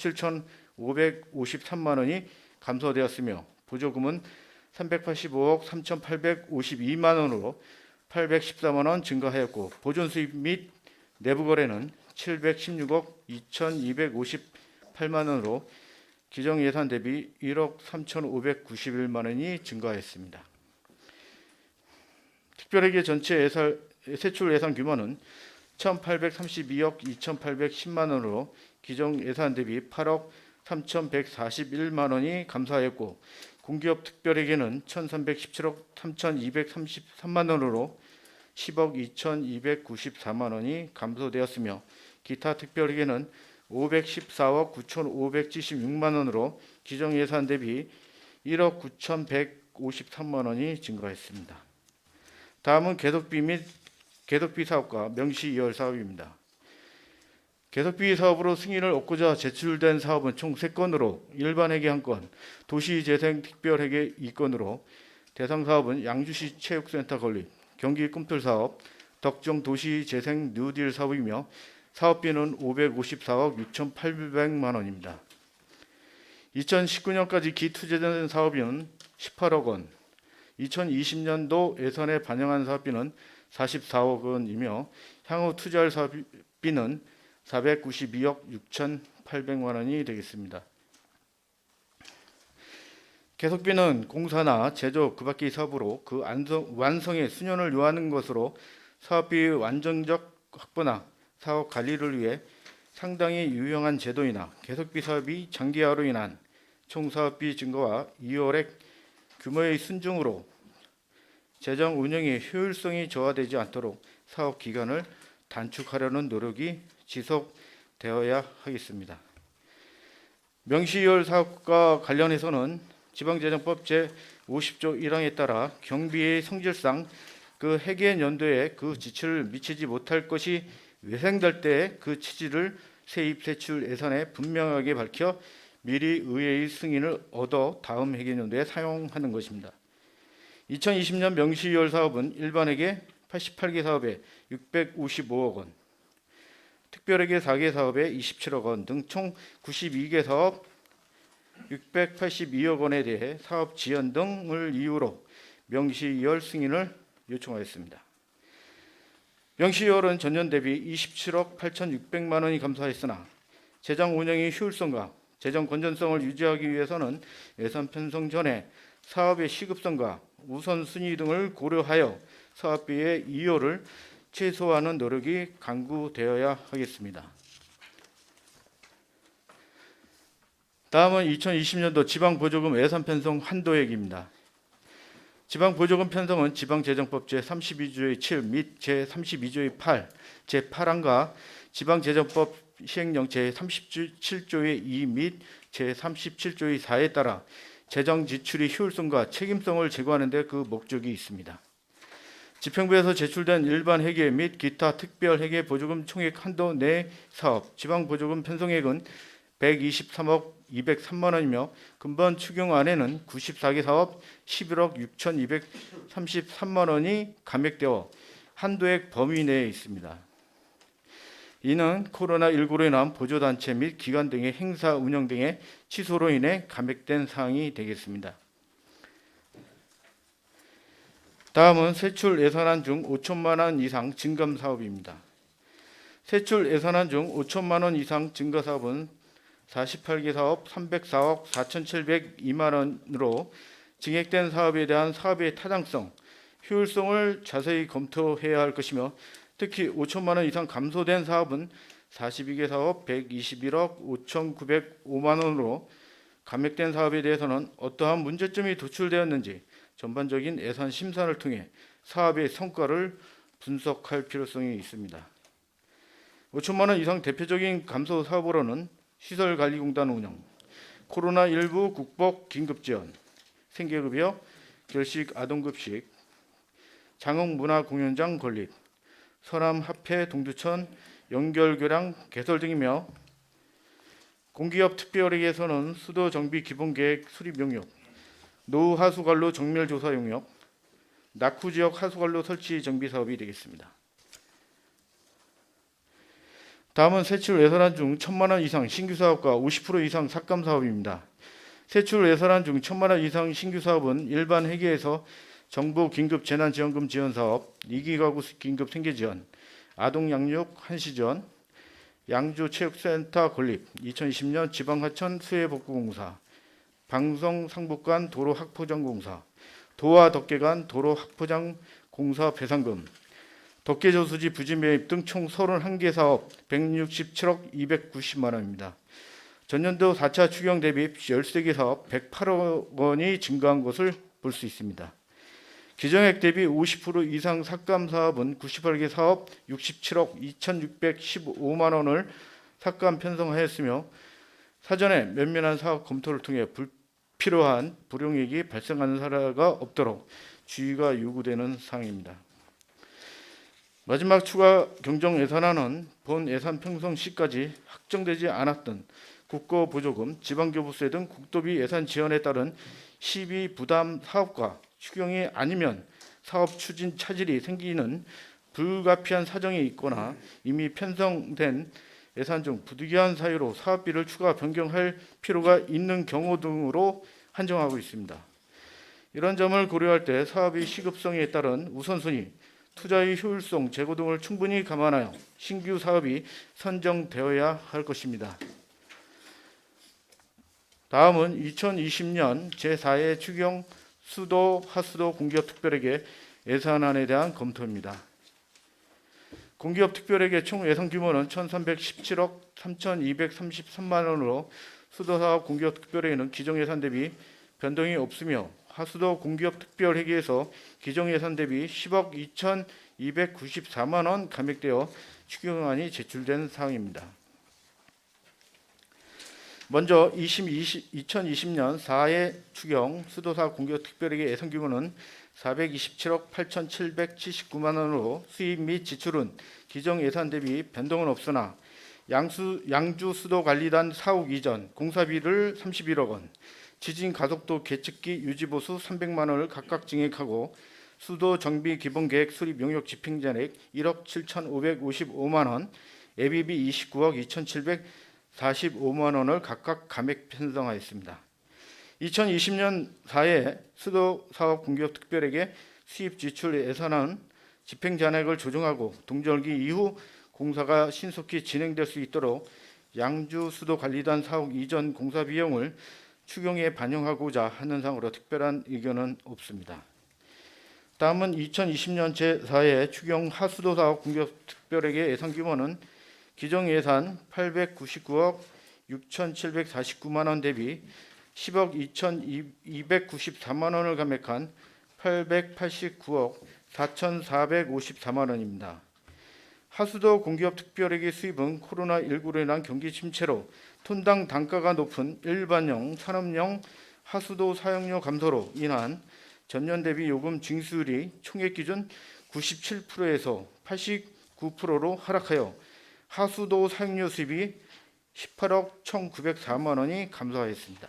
7,553만 원이 감소되었으며 보조금은 385억 3,852만 원으로 814만 원 증가하였고 보존 수입 및 내부 거래는 716억 2,258만 원으로 기정 예산 대비 1억 3,591만 원이 증가했습니다. 특별회계 전체 세출 예산 규모는 1,832억 2,810만 원으로 기정 예산 대비 8억 3,141만 원이 감소하였고 공기업 특별회계는 1,317억 3,233만 원으로 10억 2,294만 원이 감소되었으며 기타 특별회계는 514억 9,576만 원으로 기정 예산 대비 1억 9,153만 원이 증가했습니다. 다음은 개속비 사업과 명시 2월 사업입니다. 개속비 사업으로 승인을 얻고자 제출된 사업은 총 3건으로 일반 회계 1건, 도시재생 특별회계 2건으로 대상 사업은 양주시 체육센터 건립, 경기 꿈틀 사업, 덕정 도시재생 뉴딜 사업이며 사업비는 554억 6,800만 원입니다. 2019년까지 기투자된 사업비는 18억 원, 2020년도 예산에 반영한 사업비는 44억 원이며 향후 투자할 사업비는 492억 6,800만 원이 되겠습니다. 개속비는 공사나 제조 그 밖의 사업으로 그 완성에 수년을 요하는 것으로 사업비 완전적 확보나 사업 관리를 위해 상당히 유용한 제도이나 개속비 사업이 장기화로 인한 총 사업비 증가와 2월액 규모의 순증으로 재정 운영의 효율성이 저하되지 않도록 사업 기간을 단축하려는 노력이 지속되어야 하겠습니다. 명시 2월 사업과 관련해서는 지방재정법 제50조 1항에 따라 경비의 성질상 그 회계 연도에 그 지출을 미치지 못할 것이 외생될 때 그 취지를 세입 세출 예산에 분명하게 밝혀 미리 의회의 승인을 얻어 다음 회계연도에 사용하는 것입니다. 2020년 명시 2월 사업은 일반 회계 88개 사업에 655억 원, 특별회계 4개 사업에 27억 원 등 총 92개 사업 682억 원에 대해 사업 지연 등을 이유로 명시이월 승인을 요청하였습니다. 명시이월은 전년 대비 27억 8,600만 원이 감소하였으나 재정 운영의 효율성과 재정 건전성을 유지하기 위해서는 예산 편성 전에 사업의 시급성과 우선순위 등을 고려하여 사업비의 이율을 최소화하는 노력이 강구되어야 하겠습니다. 다음은 2020년도 지방보조금 예산 편성 한도액입니다. 지방보조금 편성은 지방재정법 제32조의 7 및 제32조의 8, 제8항과 지방재정법 시행령 제37조의 2 및 제37조의 4에 따라 재정 지출의 효율성과 책임성을 제고하는 데 그 목적이 있습니다. 지평부에서 제출된 일반 회계 및 기타 특별 회계 보조금 총액 한도 내 사업 지방보조금 편성액은 123억 203만 원이며 근본 추경안에는 94개 사업 11억 6,233만 원이 감액되어 한도액 범위 내에 있습니다. 이는 코로나19로 인한 보조단체 및 기관 등의 행사 운영 등의 취소로 인해 감액된 사항이 되겠습니다. 다음은 세출 예산안 중 5천만 원 이상 증감 사업입니다. 세출 예산안 중 5천만 원 이상 증가 사업은 48개 사업 304억 4,702만 원으로 증액된 사업에 대한 사업의 타당성, 효율성을 자세히 검토해야 할 것이며 특히 5천만 원 이상 감소된 사업은 42개 사업 121억 5,905만 원으로 감액된 사업에 대해서는 어떠한 문제점이 도출되었는지 전반적인 예산 심사를 통해 사업의 성과를 분석할 필요성이 있습니다. 5천만 원 이상 대표적인 감소 사업으로는 시설관리공단 운영, 코로나19 국복 긴급지원, 생계급여, 결식 아동급식, 장흥문화공연장 건립, 서남합회 동두천 연결교량 개설 등이며 공기업 특별회계에서는 수도정비 기본계획 수립 용역, 노후 하수관로 정밀조사 용역, 낙후지역 하수관로 설치 정비 사업이 되겠습니다. 다음은 세출 예산안 중 1,000만 원 이상 신규 사업과 50% 이상 삭감 사업입니다. 세출 예산안 중 1,000만 원 이상 신규 사업은 일반 회계에서 정부 긴급 재난지원금 지원 사업, 2기 가구 긴급 생계 지원, 아동 양육 한시 지원, 양주 체육센터 건립, 2020년 지방하천 수해복구공사, 방송 상북간 도로 확포장 공사, 도와 덕계 간 도로 확포장 공사 배상금, 덕계 저수지 부지 매입 등 총 31개 사업 167억 290만 원입니다. 전년도 4차 추경 대비 13개 사업 108억 원이 증가한 것을 볼 수 있습니다. 기정액 대비 50% 이상 삭감 사업은 98개 사업 67억 2,615만 원을 삭감 편성하였으며 사전에 면밀한 사업 검토를 통해 불필요한 불용익이 발생하는 사례가 없도록 주의가 요구되는 사항입니다. 마지막 추가 경정 예산안은 본 예산 편성 시까지 확정되지 않았던 국고보조금, 지방교부세 등 국도비 예산 지원에 따른 시비 부담 사업과 추경이 아니면 사업 추진 차질이 생기는 불가피한 사정이 있거나 이미 편성된 예산 중 부득이한 사유로 사업비를 추가 변경할 필요가 있는 경우 등으로 한정하고 있습니다. 이런 점을 고려할 때 사업의 시급성에 따른 우선순위, 투자의 효율성, 재고 등을 충분히 감안하여 신규 사업이 선정되어야 할 것입니다. 다음은 2020년 제4회 추경 수도 하수도 공기업 특별회계 예산안에 대한 검토입니다. 공기업 특별회계 총 예산 규모는 1,317억 3,233만 원으로 수도사업 공기업 특별회계는 기정예산 대비 변동이 없으며 하수도 공기업 특별회계에서 기정예산 대비 10억 2,294만 원 감액되어 추경안이 제출된 사항입니다. 먼저 2020년 4회 추경 수도사업 공기업 특별회계 예산 규모는 427억 8,779만 원으로 수입 및 지출은 기정 예산 대비 변동은 없으나 양주 수도관리단 사옥 이전 공사비를 31억 원, 지진 가속도 계측기 유지보수 300만 원을 각각 증액하고 수도 정비 기본계획 수립 용역 집행잔액 1억 7,555만 원, 예비비 29억 2,745만 원을 각각 감액 편성하였습니다. 2020년 4회 수도사업 공기업 특별에게 수입 지출 예산안 집행 잔액을 조정하고 동절기 이후 공사가 신속히 진행될 수 있도록 양주 수도관리단 사업 이전 공사 비용을 추경에 반영하고자 하는 상으로 특별한 의견은 없습니다. 다음은 2020년 제4회 추경 하수도 사업 공기업 특별에게 예산 규모는 기정 예산 899억 6,749만 원 대비 10억 2,294만 원을 감액한 889억 4,454만 원입니다. 하수도 공기업 특별에게 수입은 코로나19로 인한 경기 침체로 톤당 단가가 높은 일반용, 산업용 하수도 사용료 감소로 인한 전년 대비 요금 징수율이 총액 기준 97%에서 89%로 하락하여 하수도 사용료 수입이 18억 1,904만 원이 감소하였습니다.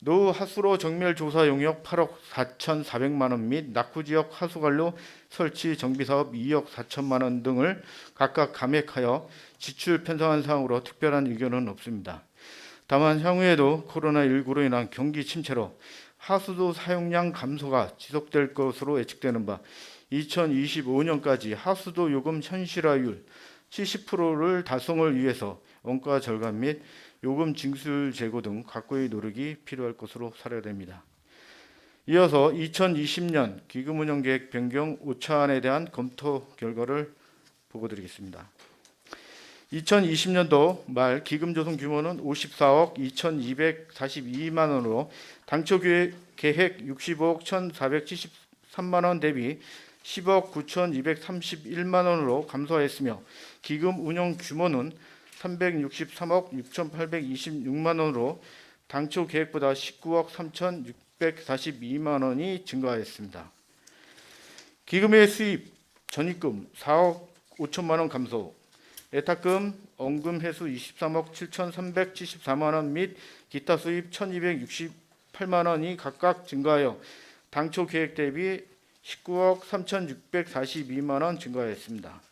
노후 하수로 정밀 조사 용역 8억 4,400만 원 및 낙후 지역 하수관로 설치 정비 사업 2억 4천만 원 등을 각각 감액하여 지출 편성한 사항으로 특별한 의견은 없습니다. 다만 향후에도 코로나19로 인한 경기 침체로 하수도 사용량 감소가 지속될 것으로 예측되는 바 2025년까지 하수도 요금 현실화율 70%를 달성을 위해서 원가 절감 및 요금 징수율 제고 등 각고의 노력이 필요할 것으로 사료됩니다. 이어서 2020년 기금 운영 계획 변경 5차안에 대한 검토 결과를 보고드리겠습니다. 2020년도 말 기금 조성 규모는 54억 2,242만 원으로 당초 계획 65억 1,473만 원 대비 10억 9,231만 원으로 감소하였으며 기금 운영 규모는 363억 6,826만 원으로 당초 계획보다 19억 3,642만 원이 증가하였습니다. 기금의 수입, 전입금 4억 5천만 원 감소, 예탁금, 원금 회수 23억 7,374만 원 및 기타 수입 1,268만 원이 각각 증가하여 당초 계획 대비 19억 3,642만 원 증가하였습니다.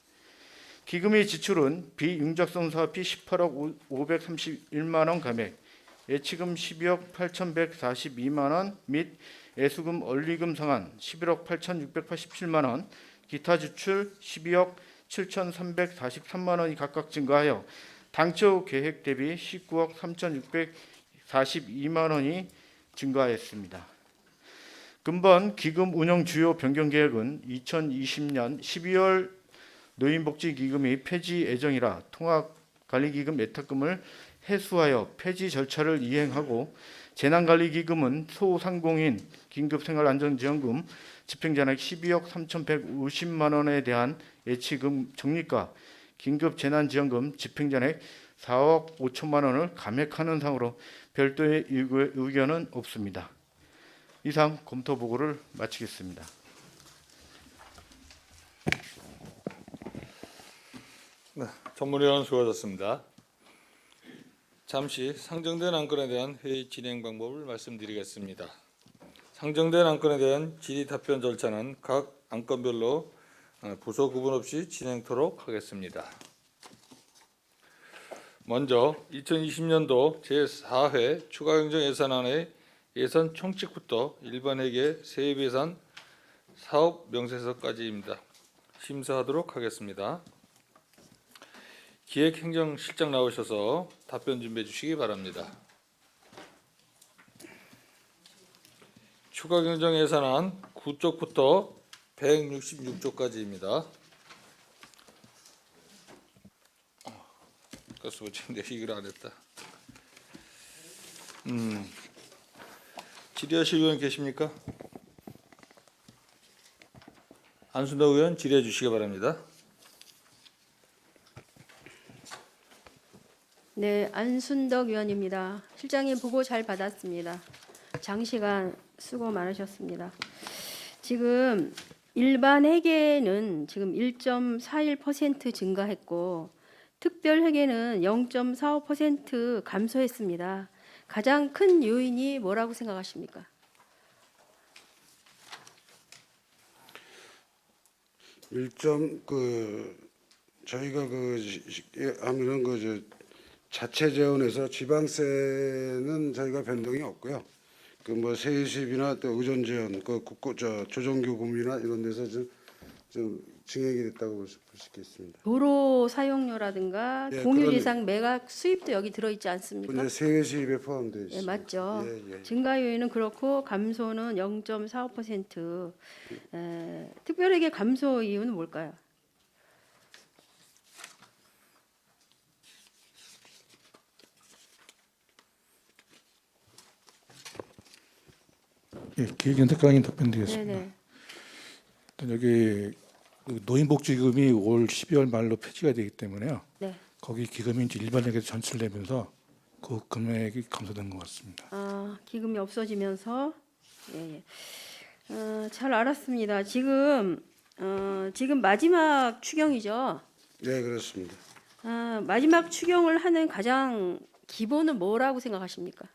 기금의 지출은 비융적성 사업비 18억 531만 원 감액, 예치금 12억 8,142만 원 및 예수금 원리금 상환 11억 8,687만 원, 기타 지출 12억 7,343만 원이 각각 증가하여 당초 계획 대비 19억 3,642만 원이 증가했습니다. 금번 기금 운영 주요 변경 계획은 2020년 12월 노인복지기금이 폐지 예정이라 통합관리기금 예탁금을 해소하여 폐지 절차를 이행하고 재난관리기금은 소상공인 긴급생활안전지원금 집행잔액 12억 3,150만 원에 대한 예치금 적립과 긴급재난지원금 집행잔액 4억 5천만 원을 감액하는 상으로 별도의 의견은 없습니다. 이상 검토 보고를 마치겠습니다. 네, 전문위원 수고하셨습니다. 잠시 상정된 안건에 대한 회의 진행 방법을 말씀드리겠습니다. 상정된 안건에 대한 질의 답변 절차는 각 안건별로 부서 구분 없이 진행토록 하겠습니다. 먼저 2020년도 제4회 추가경정 예산안의 예산 총칙부터 일반 회계 세입 예산 사업 명세서까지입니다. 심사하도록 하겠습니다. 기획행정실장 나오셔서 답변 준비해 주시기 바랍니다. 추가경정 예산안 9쪽부터 166쪽까지입니다. 가스부침 내기를 안 했다. 질의하실 의원 계십니까? 안순덕 의원 질의해 주시기 바랍니다. 네, 안순덕 의원입니다. 실장님 보고 잘 받았습니다. 장시간 수고 많으셨습니다. 지금 일반 회계는 지금 1.41% 증가했고 특별 회계는 0.45% 감소했습니다. 가장 큰 요인이 뭐라고 생각하십니까? 일점 저희가 하면은 자체 재원에서 지방세는 저희가 변동이 없고요. 뭐 세입이나 또 의존 재원, 조정교금이나 이런 데서 좀 증액이 됐다고 볼 수 있겠습니다. 도로 사용료라든가 예, 공유 그런- 대상 매각 수입도 여기 들어있지 않습니까? 이제 세외 수입에 포함되어 예, 있습니다. 맞죠. 예. 증가 요인은 그렇고 감소는 0.45%. 특별하게 감소 이유는 뭘까요? 예, 기획연탁관님 답변드리겠습니다. 네네. 일단 여기 그 노인복지금이 올 12월 말로 폐지가 되기 때문에요. 네. 거기 기금이 이제 일반에게 전출되면서 그 금액이 감소된 것 같습니다. 기금이 없어지면서 예. 잘 알았습니다. 지금 마지막 추경이죠. 네, 그렇습니다. 마지막 추경을 하는 가장 기본은 뭐라고 생각하십니까?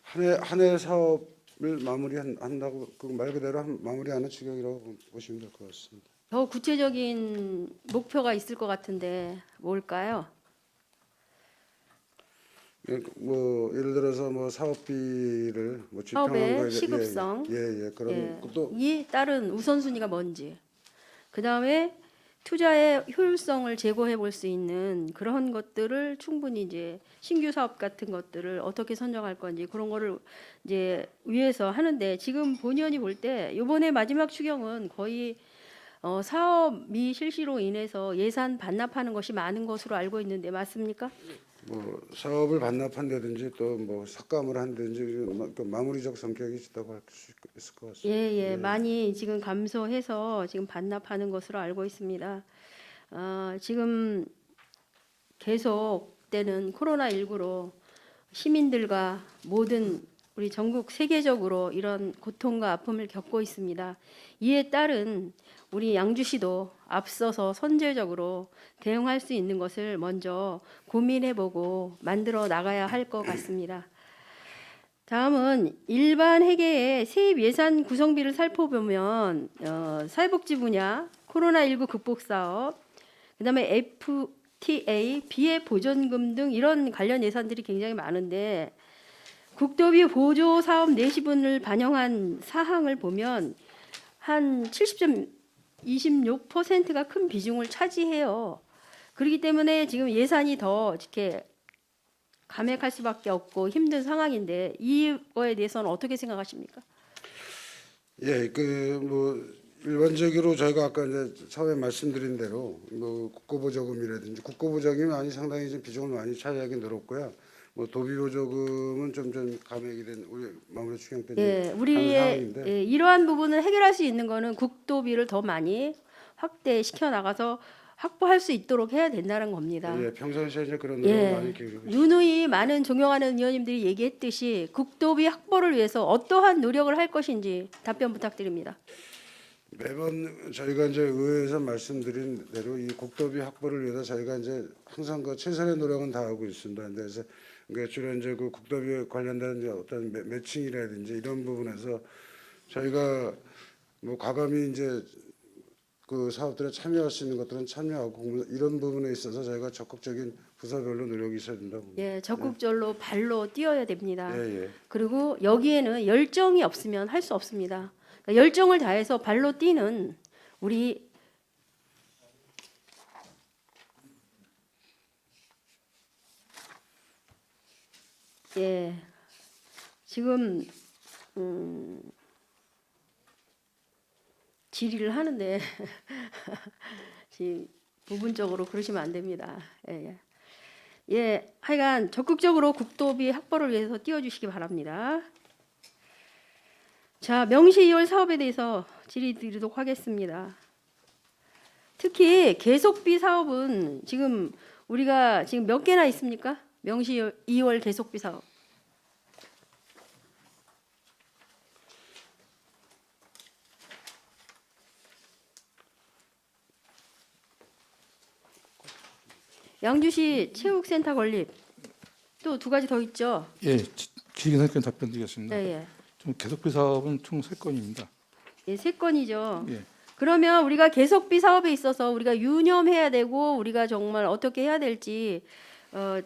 한 해 사업을 마무리한다고 그 말 그대로 마무리하는 추경이라고 보시면 될 것 같습니다. 더 구체적인 목표가 있을 것 같은데 뭘까요? 뭐 예를 들어서 뭐 사업비를 뭐 집행한 사업의 거에 시급성, 그런 또 이 따른 우선순위가 뭔지, 그 다음에 투자의 효율성을 제고해 볼 수 있는 그런 것들을 충분히 이제 신규 사업 같은 것들을 어떻게 선정할 건지 그런 거를 이제 위해서 하는데 지금 본의원이 볼 때 이번에 마지막 추경은 거의 사업 미실시로 인해서 예산 반납하는 것이 많은 것으로 알고 있는데 맞습니까? 뭐 사업을 반납한다든지 또 뭐 삭감을 한다든지 마무리적 성격이 있다고 할 수 있을 것 같습니다. 예, 많이 지금 감소해서 지금 반납하는 것으로 알고 있습니다. 지금 계속되는 코로나19로 시민들과 모든 우리 전국 세계적으로 이런 고통과 아픔을 겪고 있습니다. 이에 따른 우리 양주시도 앞서서 선제적으로 대응할 수 있는 것을 먼저 고민해보고 만들어 나가야 할 것 같습니다. 다음은 일반 회계의 세입 예산 구성비를 살펴보면 사회복지 분야, 코로나19 극복 사업, 그다음에 FTA, 비해 보전금 등 이런 관련 예산들이 굉장히 많은데 국도비 보조 사업 내시분을 반영한 사항을 보면 한 70.26%가 큰 비중을 차지해요. 그렇기 때문에 지금 예산이 더 이렇게 감액할 수밖에 없고 힘든 상황인데 이거에 대해서는 어떻게 생각하십니까? 예, 뭐 일반적으로 저희가 아까 이제 처음에 말씀드린 대로 뭐 국고보조금이라든지 국고보조금이 많이 상당히 좀 비중을 많이 차지하게 늘었고요. 뭐 도비보조금은 좀 감액이 된 우리 마무리 추경 때 예, 한 우리의 상황인데 이러한 부분을 해결할 수 있는 거는 국도비를 더 많이 확대시켜 나가서 확보할 수 있도록 해야 된다는 겁니다. 예, 평상시에 이제 그런 노력을 많이 예, 기울이고 누누이 많은 존경하는 의원님들이 얘기했듯이 국도비 확보를 위해서 어떠한 노력을 할 것인지 답변 부탁드립니다. 매번 저희가 이제 의회에서 말씀드린 대로 이 국도비 확보를 위해서 저희가 이제 항상 최선의 노력은 다하고 있습니다. 그래서 주로 이제 그 국도비에 관련된 이제 어떤 매칭이라든지 이런 부분에서 저희가 뭐 과감히 이제 그 사업들에 참여할 수 있는 것들은 참여하고 이런 부분에 있어서 저희가 적극적인 부서별로 노력이 있어야 된다고 봅니다. 예, 적극적으로 발로 뛰어야 됩니다. 예. 그리고 여기에는 열정이 없으면 할 수 없습니다. 그러니까 열정을 다해서 발로 뛰는 우리 지금 질의를 하는데 지금 부분적으로 그러시면 안 됩니다. 하여간 적극적으로 국도비 확보를 위해서 띄워주시기 바랍니다. 자, 명시 2월 사업에 대해서 질의 드리도록 하겠습니다. 특히 계속비 사업은 지금 우리가 지금 몇 개나 있습니까? 명시 2월 계속비 사업. 양주시 체육센터 건립 또 두 가지 더 있죠. 예, 기획연탁관 답변드리겠습니다. 예. 좀 계속비 사업은 총 3건입니다. 예, 세 건이죠. 예, 그러면 우리가 계속비 사업에 있어서 우리가 유념해야 되고 우리가 정말 어떻게 해야 될지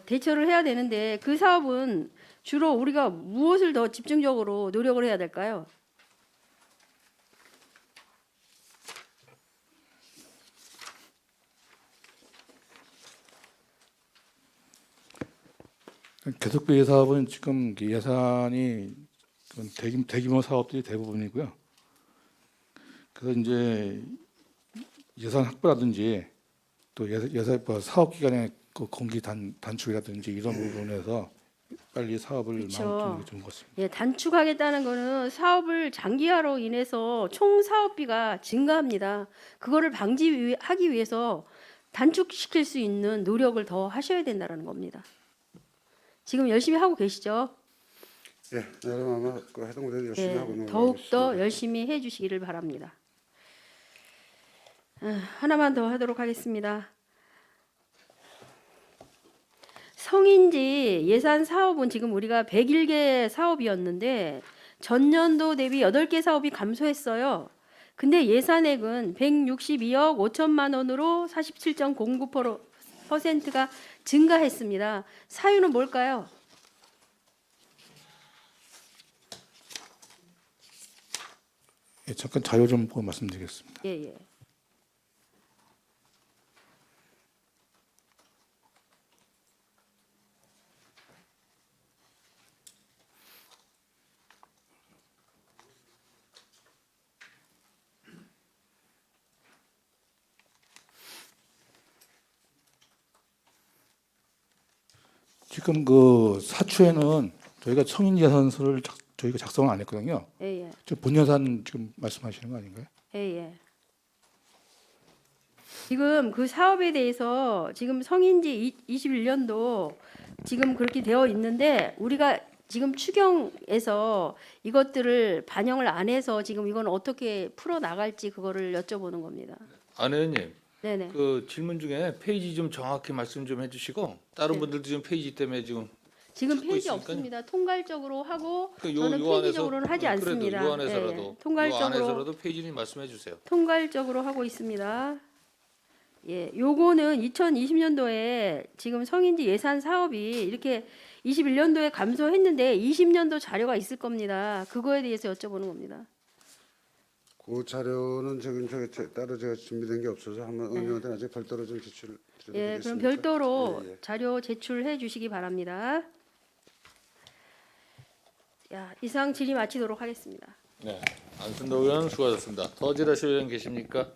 대처를 해야 되는데 그 사업은 주로 우리가 무엇을 더 집중적으로 노력을 해야 될까요? 계속비 사업은 지금 예산이 대규모 사업들이 대부분이고요. 그래서 이제 예산 확보라든지 또 예산 사업 기간의 그 공기 단축이라든지 이런 부분에서 빨리 사업을 그렇죠. 마무리하는 게 좋은 것 같습니다. 예, 단축하겠다는 거는 사업을 장기화로 인해서 총 사업비가 증가합니다. 그거를 방지하기 위해서 단축시킬 수 있는 노력을 더 하셔야 된다는 겁니다. 지금 열심히 하고 계시죠? 예, 여러분 아마 그 해동부대 열심히 하고 있는 예, 걸로 더욱 더 알겠습니다. 열심히 해주시기를 바랍니다. 하나만 더 하도록 하겠습니다. 성인지 예산 사업은 지금 우리가 101개 사업이었는데 전년도 대비 8개 사업이 감소했어요. 근데 예산액은 162억 5천만 원으로 47.09%가 증가했습니다. 사유는 뭘까요? 예, 잠깐 자료 좀 보고 말씀드리겠습니다. 예, 예. 지금 그 사추에는 저희가 성인 예산서를 저희가 작성을 안 했거든요. 예, 예. 저 본 예산 지금 말씀하시는 거 아닌가요? 예, 예. 지금 그 사업에 대해서 지금 성인지 21년도 지금 그렇게 되어 있는데 우리가 지금 추경에서 이것들을 반영을 안 해서 지금 이건 어떻게 풀어 나갈지 그거를 여쭤보는 겁니다. 안 의원님, 네네. 그 질문 중에 페이지 좀 정확히 말씀 좀 해주시고 다른 네. 분들도 지금 페이지 때문에 지금 지금 찾고 페이지 있으니까요. 없습니다. 통괄적으로 하고 그 저는 안에서라도 페이지적으로는 하지 않습니다. 그래도 요 안에서라도 예, 예. 요 통괄적으로 안에서라도 페이지를 말씀해 주세요. 통괄적으로 하고 있습니다. 예, 요거는 2020년도에 지금 성인지 예산 사업이 이렇게 21년도에 감소했는데 20년도 자료가 있을 겁니다. 그거에 대해서 여쭤보는 겁니다. 그 자료는 지금 따로 제가 준비된 게 없어서 한번 의원님한테 나중에 별도로 좀 제출드려도 예, 그럼 되겠습니까? 별도로 예, 예. 자료 제출해 주시기 바랍니다. 야, 이상 질의 마치도록 하겠습니다. 네, 안순도 의원 수고하셨습니다. 더 질의하실 의원 계십니까?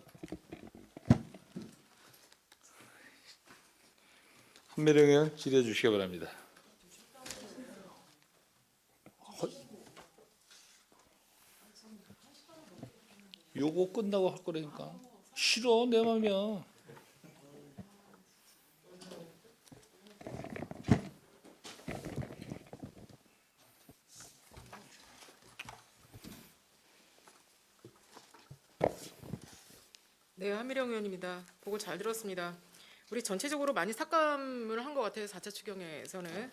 한미령 의원 질의해 주시기 바랍니다. 요거 끝나고 할 거라니까. 싫어, 내 맘이야. 네, 한미령 의원입니다. 보고 잘 들었습니다. 우리 전체적으로 많이 삭감을 한 것 같아요. 4차 추경에서는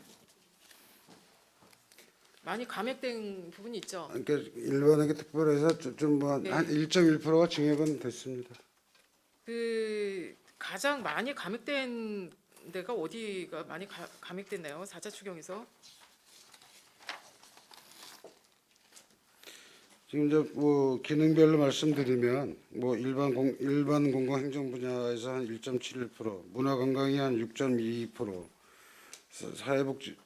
많이 감액된 부분이 있죠. 그러니까 일반에게 특별해서 좀한 네. 1.1%가 증액은 됐습니다. 그 가장 많이 감액된 데가 어디가 많이 감액됐나요? 4차 추경에서? 지금 이제 뭐 기능별로 말씀드리면 뭐 일반 공공 행정 분야에서 한 1.71%, 문화관광이 한 6.22%, 사회복지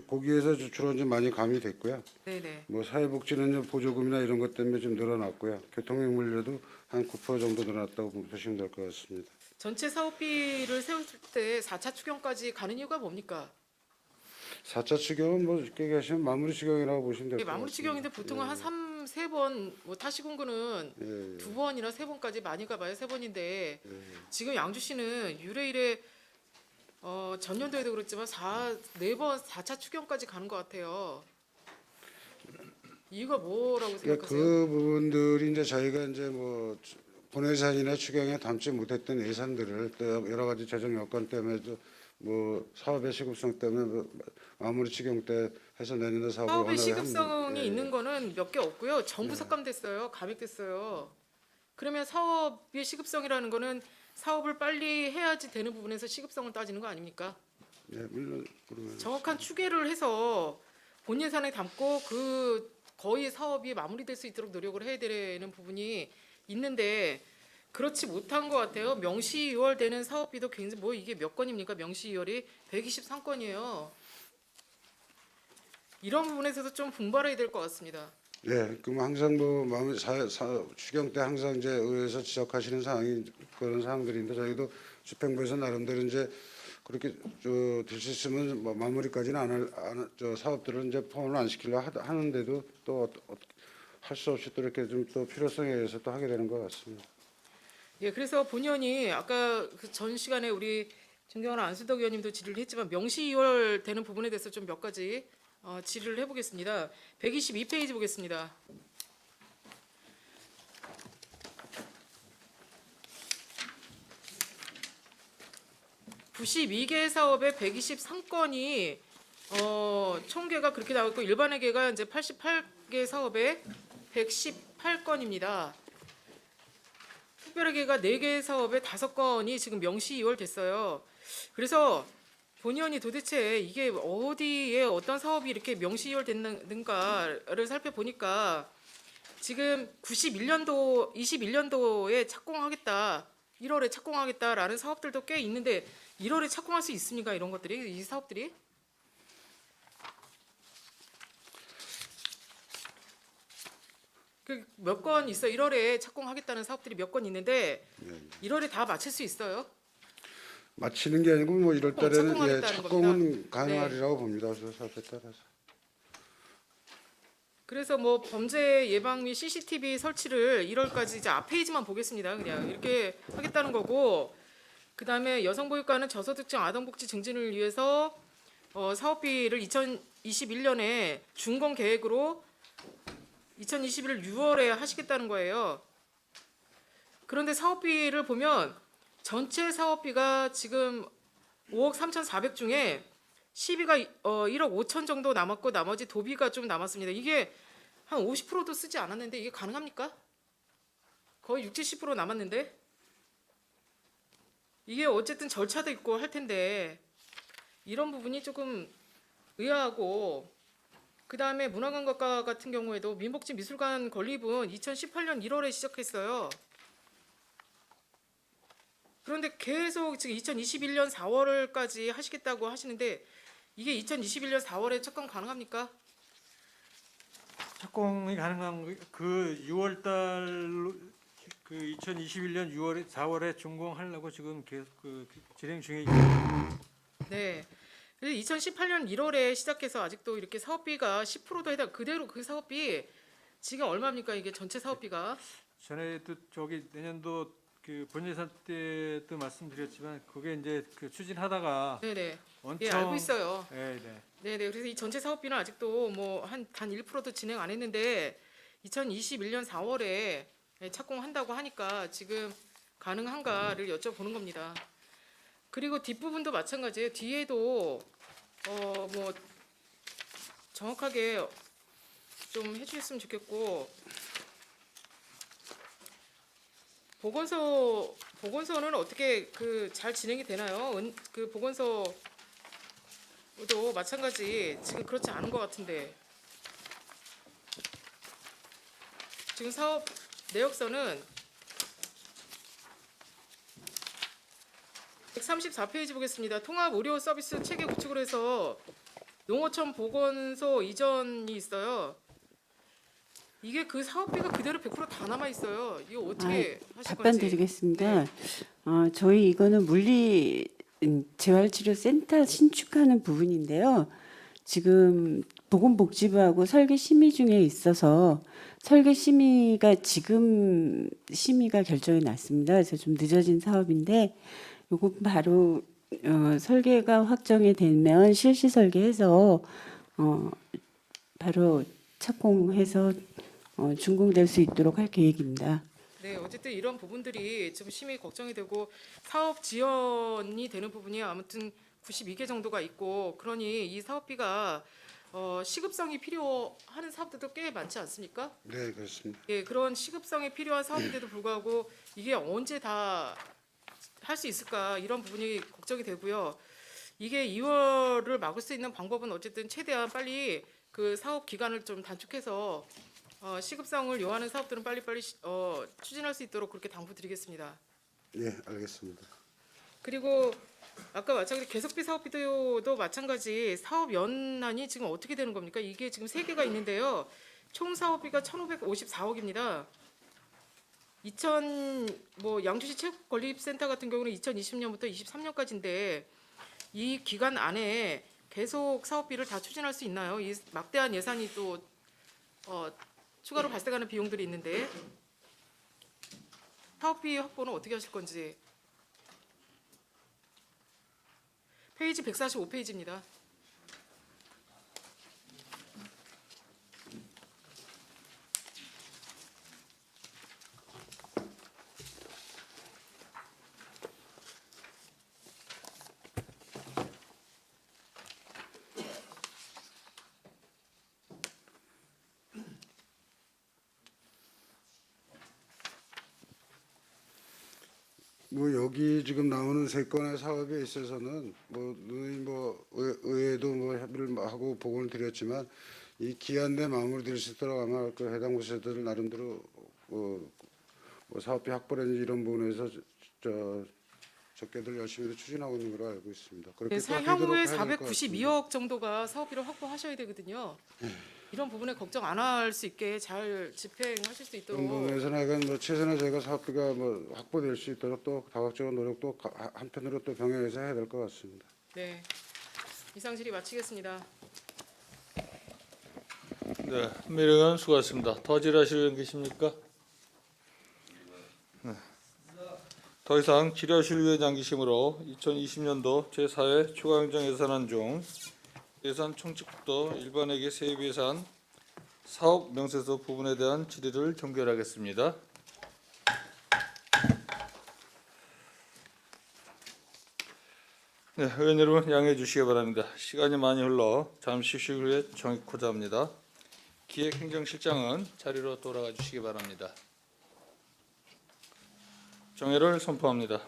거기에서 주로 이제 많이 감이 됐고요. 네네. 뭐 사회복지는 이제 보조금이나 이런 것 때문에 좀 늘어났고요. 교통행물료도 한 9% 정도 늘어났다고 보시면 될 것 같습니다. 전체 사업비를 세웠을 때 4차 추경까지 가는 이유가 뭡니까? 4차 추경은 뭐 쉽게 얘기하시면 마무리 추경이라고 보시면 될 네, 것 같습니다. 마무리 추경인데 보통은 한 3번 뭐 타시공구는 예, 예. 2번이나 3번까지 많이 가봐야 3번인데 지금 양주시는 유레일에 전년도에도 그렇지만 4번 4차 추경까지 가는 것 같아요. 이유가 뭐라고 그러니까 생각하세요? 그 부분들이 이제 저희가 이제 뭐 본예산이나 추경에 담지 못했던 예산들을 또 여러 가지 재정 여건 때문에도 뭐 사업의 시급성 때문에 뭐 마무리 추경 때 해서 내년도 사업을 사업의 원활히 시급성이 예, 있는 거는 몇 개 없고요. 전부 삭감됐어요. 감액됐어요. 그러면 사업의 시급성이라는 거는 사업을 빨리 해야지 되는 부분에서 시급성을 따지는 거 아닙니까? 네, 물론 그러면 정확한 추계를 해서 본 예산에 담고 그 거의 사업이 마무리될 수 있도록 노력을 해야 되는 부분이 있는데 그렇지 못한 것 같아요. 명시 2월 되는 사업비도 굉장히 뭐 이게 몇 건입니까? 명시 2월이 123건이에요. 이런 부분에서도 좀 분발해야 될 것 같습니다. 네, 그럼 항상 뭐 마무리 추경 때 항상 이제 의회에서 지적하시는 사항이 그런 사항들인데 저희도 집행부에서 나름대로 이제 그렇게 될 수 있으면 뭐 마무리까지는 저 사업들을 이제 포함을 안 시키려 하는데도 또 할 수 없이 또 이렇게 좀 또 필요성에 의해서 또 하게 되는 것 같습니다. 예, 그래서 본의원이 아까 그 전 시간에 우리 존경하는 안수덕 의원님도 질의를 했지만 명시 2월 되는 부분에 대해서 좀 몇 가지 질의를 해보겠습니다. 122페이지 보겠습니다. (92개) 사업에 123건이 총계가 그렇게 나왔고 일반회계가 이제 88개 사업에 118건입니다. 특별회계가 4개 사업에 5건이 지금 명시 2월 됐어요. 그래서 본의원이 도대체 이게 어디에 어떤 사업이 이렇게 명시 2월 됐는가를 살펴보니까 지금 21년도에 착공하겠다, 1월에 착공하겠다라는 사업들도 꽤 있는데 1월에 착공할 수 있습니까? 이런 것들이 이 사업들이? 그 몇 건 있어. 1월에 착공하겠다는 사업들이 몇 건 있는데 1월에 다 마칠 수 있어요? 마치는 게 아니고 뭐 1월 달에는 예, 착공하겠다는 착공은 겁니다. 가능하리라고 봅니다. 그 사업에 따라서. 그래서 뭐 범죄 예방 및 CCTV 설치를 1월까지 이제 앞 페이지만 보겠습니다. 그냥 이렇게 하겠다는 거고, 그 다음에 여성보육과는 저소득층 아동복지 증진을 위해서 사업비를 2021년에 준공 계획으로 2021년 6월에 하시겠다는 거예요. 그런데 사업비를 보면 전체 사업비가 지금 5억 3,400 중에 시비가 1억 5천 정도 남았고 나머지 도비가 좀 남았습니다. 이게 한 50%도 쓰지 않았는데 이게 가능합니까? 거의 60, 70% 남았는데 이게 어쨌든 절차도 있고 할 텐데 이런 부분이 조금 의아하고, 그 다음에 문화관광과 같은 경우에도 민복지 미술관 건립은 2018년 1월에 시작했어요. 그런데 계속 지금 2021년 4월까지 하시겠다고 하시는데 이게 2021년 4월에 착공 가능합니까? 착공이 가능한 그 6월 달로 그 2021년 6월에 4월에 준공하려고 지금 계속 진행 중에 있습니다. 네. 2018년 1월에 시작해서 아직도 이렇게 사업비가 10%도 해당 그대로 그 사업비 지금 얼마입니까? 이게 전체 사업비가 전에도 저기 내년도 그 본예산 때도 말씀드렸지만 그게 이제 그 추진하다가 네네. 엄청 예, 알고 있어요. 네, 네. 네네. 그래서 이 전체 사업비는 아직도 뭐 단 1%도 진행 안 했는데 2021년 4월에 착공한다고 하니까 지금 가능한가를 여쭤보는 겁니다. 그리고 뒷부분도 마찬가지예요. 뒤에도 뭐 정확하게 좀 해주셨으면 좋겠고, 보건소는 어떻게 그 잘 진행이 되나요? 그 보건소도 마찬가지 지금 그렇지 않은 것 같은데 지금 사업 내역서는 134페이지 보겠습니다. 통합 의료 서비스 체계 구축을 해서 농어촌 보건소 이전이 있어요. 이게 그 사업비가 그대로 100% 다 남아 있어요. 이거 어떻게 하실 답변 건지. 드리겠습니다. 저희 이거는 물리 재활치료센터 신축하는 부분인데요. 지금 보건복지부하고 설계 심의 중에 있어서 설계 심의가 지금 심의가 결정이 났습니다. 그래서 좀 늦어진 사업인데 요거 바로 설계가 확정이 되면 실시 설계해서 바로 착공해서 준공될 수 있도록 할 계획입니다. 네, 어쨌든 이런 부분들이 좀 심히 걱정이 되고 사업 지연이 되는 부분이 아무튼 92개 정도가 있고, 그러니 이 사업비가 시급성이 필요한 사업들도 꽤 많지 않습니까? 네, 그렇습니다. 예, 그런 시급성이 필요한 사업인데도 불구하고 이게 언제 다 할 수 있을까 이런 부분이 걱정이 되고요. 이게 2월을 막을 수 있는 방법은 어쨌든 최대한 빨리 그 사업 기간을 좀 단축해서 시급성을 요하는 사업들은 빨리빨리 추진할 수 있도록 그렇게 당부드리겠습니다. 예, 알겠습니다. 그리고 아까 마찬가지 계속비 사업비도 마찬가지 사업 연한이 지금 어떻게 되는 겁니까? 이게 지금 3개가 있는데요. 총 사업비가 1,554억입니다. 양주시 체육건립센터 같은 경우는 2020년부터 23년까지인데 이 기간 안에 계속 사업비를 다 추진할 수 있나요? 이 막대한 예산이 또 추가로 발생하는 비용들이 있는데 사업비 확보는 어떻게 하실 건지. 페이지 145페이지입니다. 뭐 여기 지금 나오는 3건의 사업에 있어서는 의회도 협의를 하고 보고를 드렸지만 이 기한 내 마무리될 수 있도록 아마 그 해당 부서들 나름대로 사업비 확보라든지 이런 부분에서 적게들 열심히 추진하고 있는 걸로 알고 있습니다. 그렇게 네, 또 하도록 향후에 해야 될것 같습니다. 492억 정도가 사업비를 확보하셔야 되거든요. 이런 부분에 걱정 안 할 수 있게 잘 집행하실 수 있도록. 그런 부분에서는 하여간 최선의 저희가 사업비가 확보될 수 있도록 또 다각적인 노력도 한편으로 또 병행해서 해야 될 것 같습니다. 네, 이상 질의 마치겠습니다. 네, 한미령 수고하셨습니다. 더 질의하실 의원 계십니까? 네. 더 이상 질의하실 의원이 안 계시므로 2020년도 제4회 추가행정 예산안 중 예산 총칙부터 일반회계 세입 예산 사업 명세서 부분에 대한 질의를 종결하겠습니다. 네, 의원 여러분 양해해 주시기 바랍니다. 시간이 많이 흘러 잠시 휴식 후에 정의코자 합니다. 기획행정실장은 자리로 돌아가 주시기 바랍니다. 정회를 선포합니다.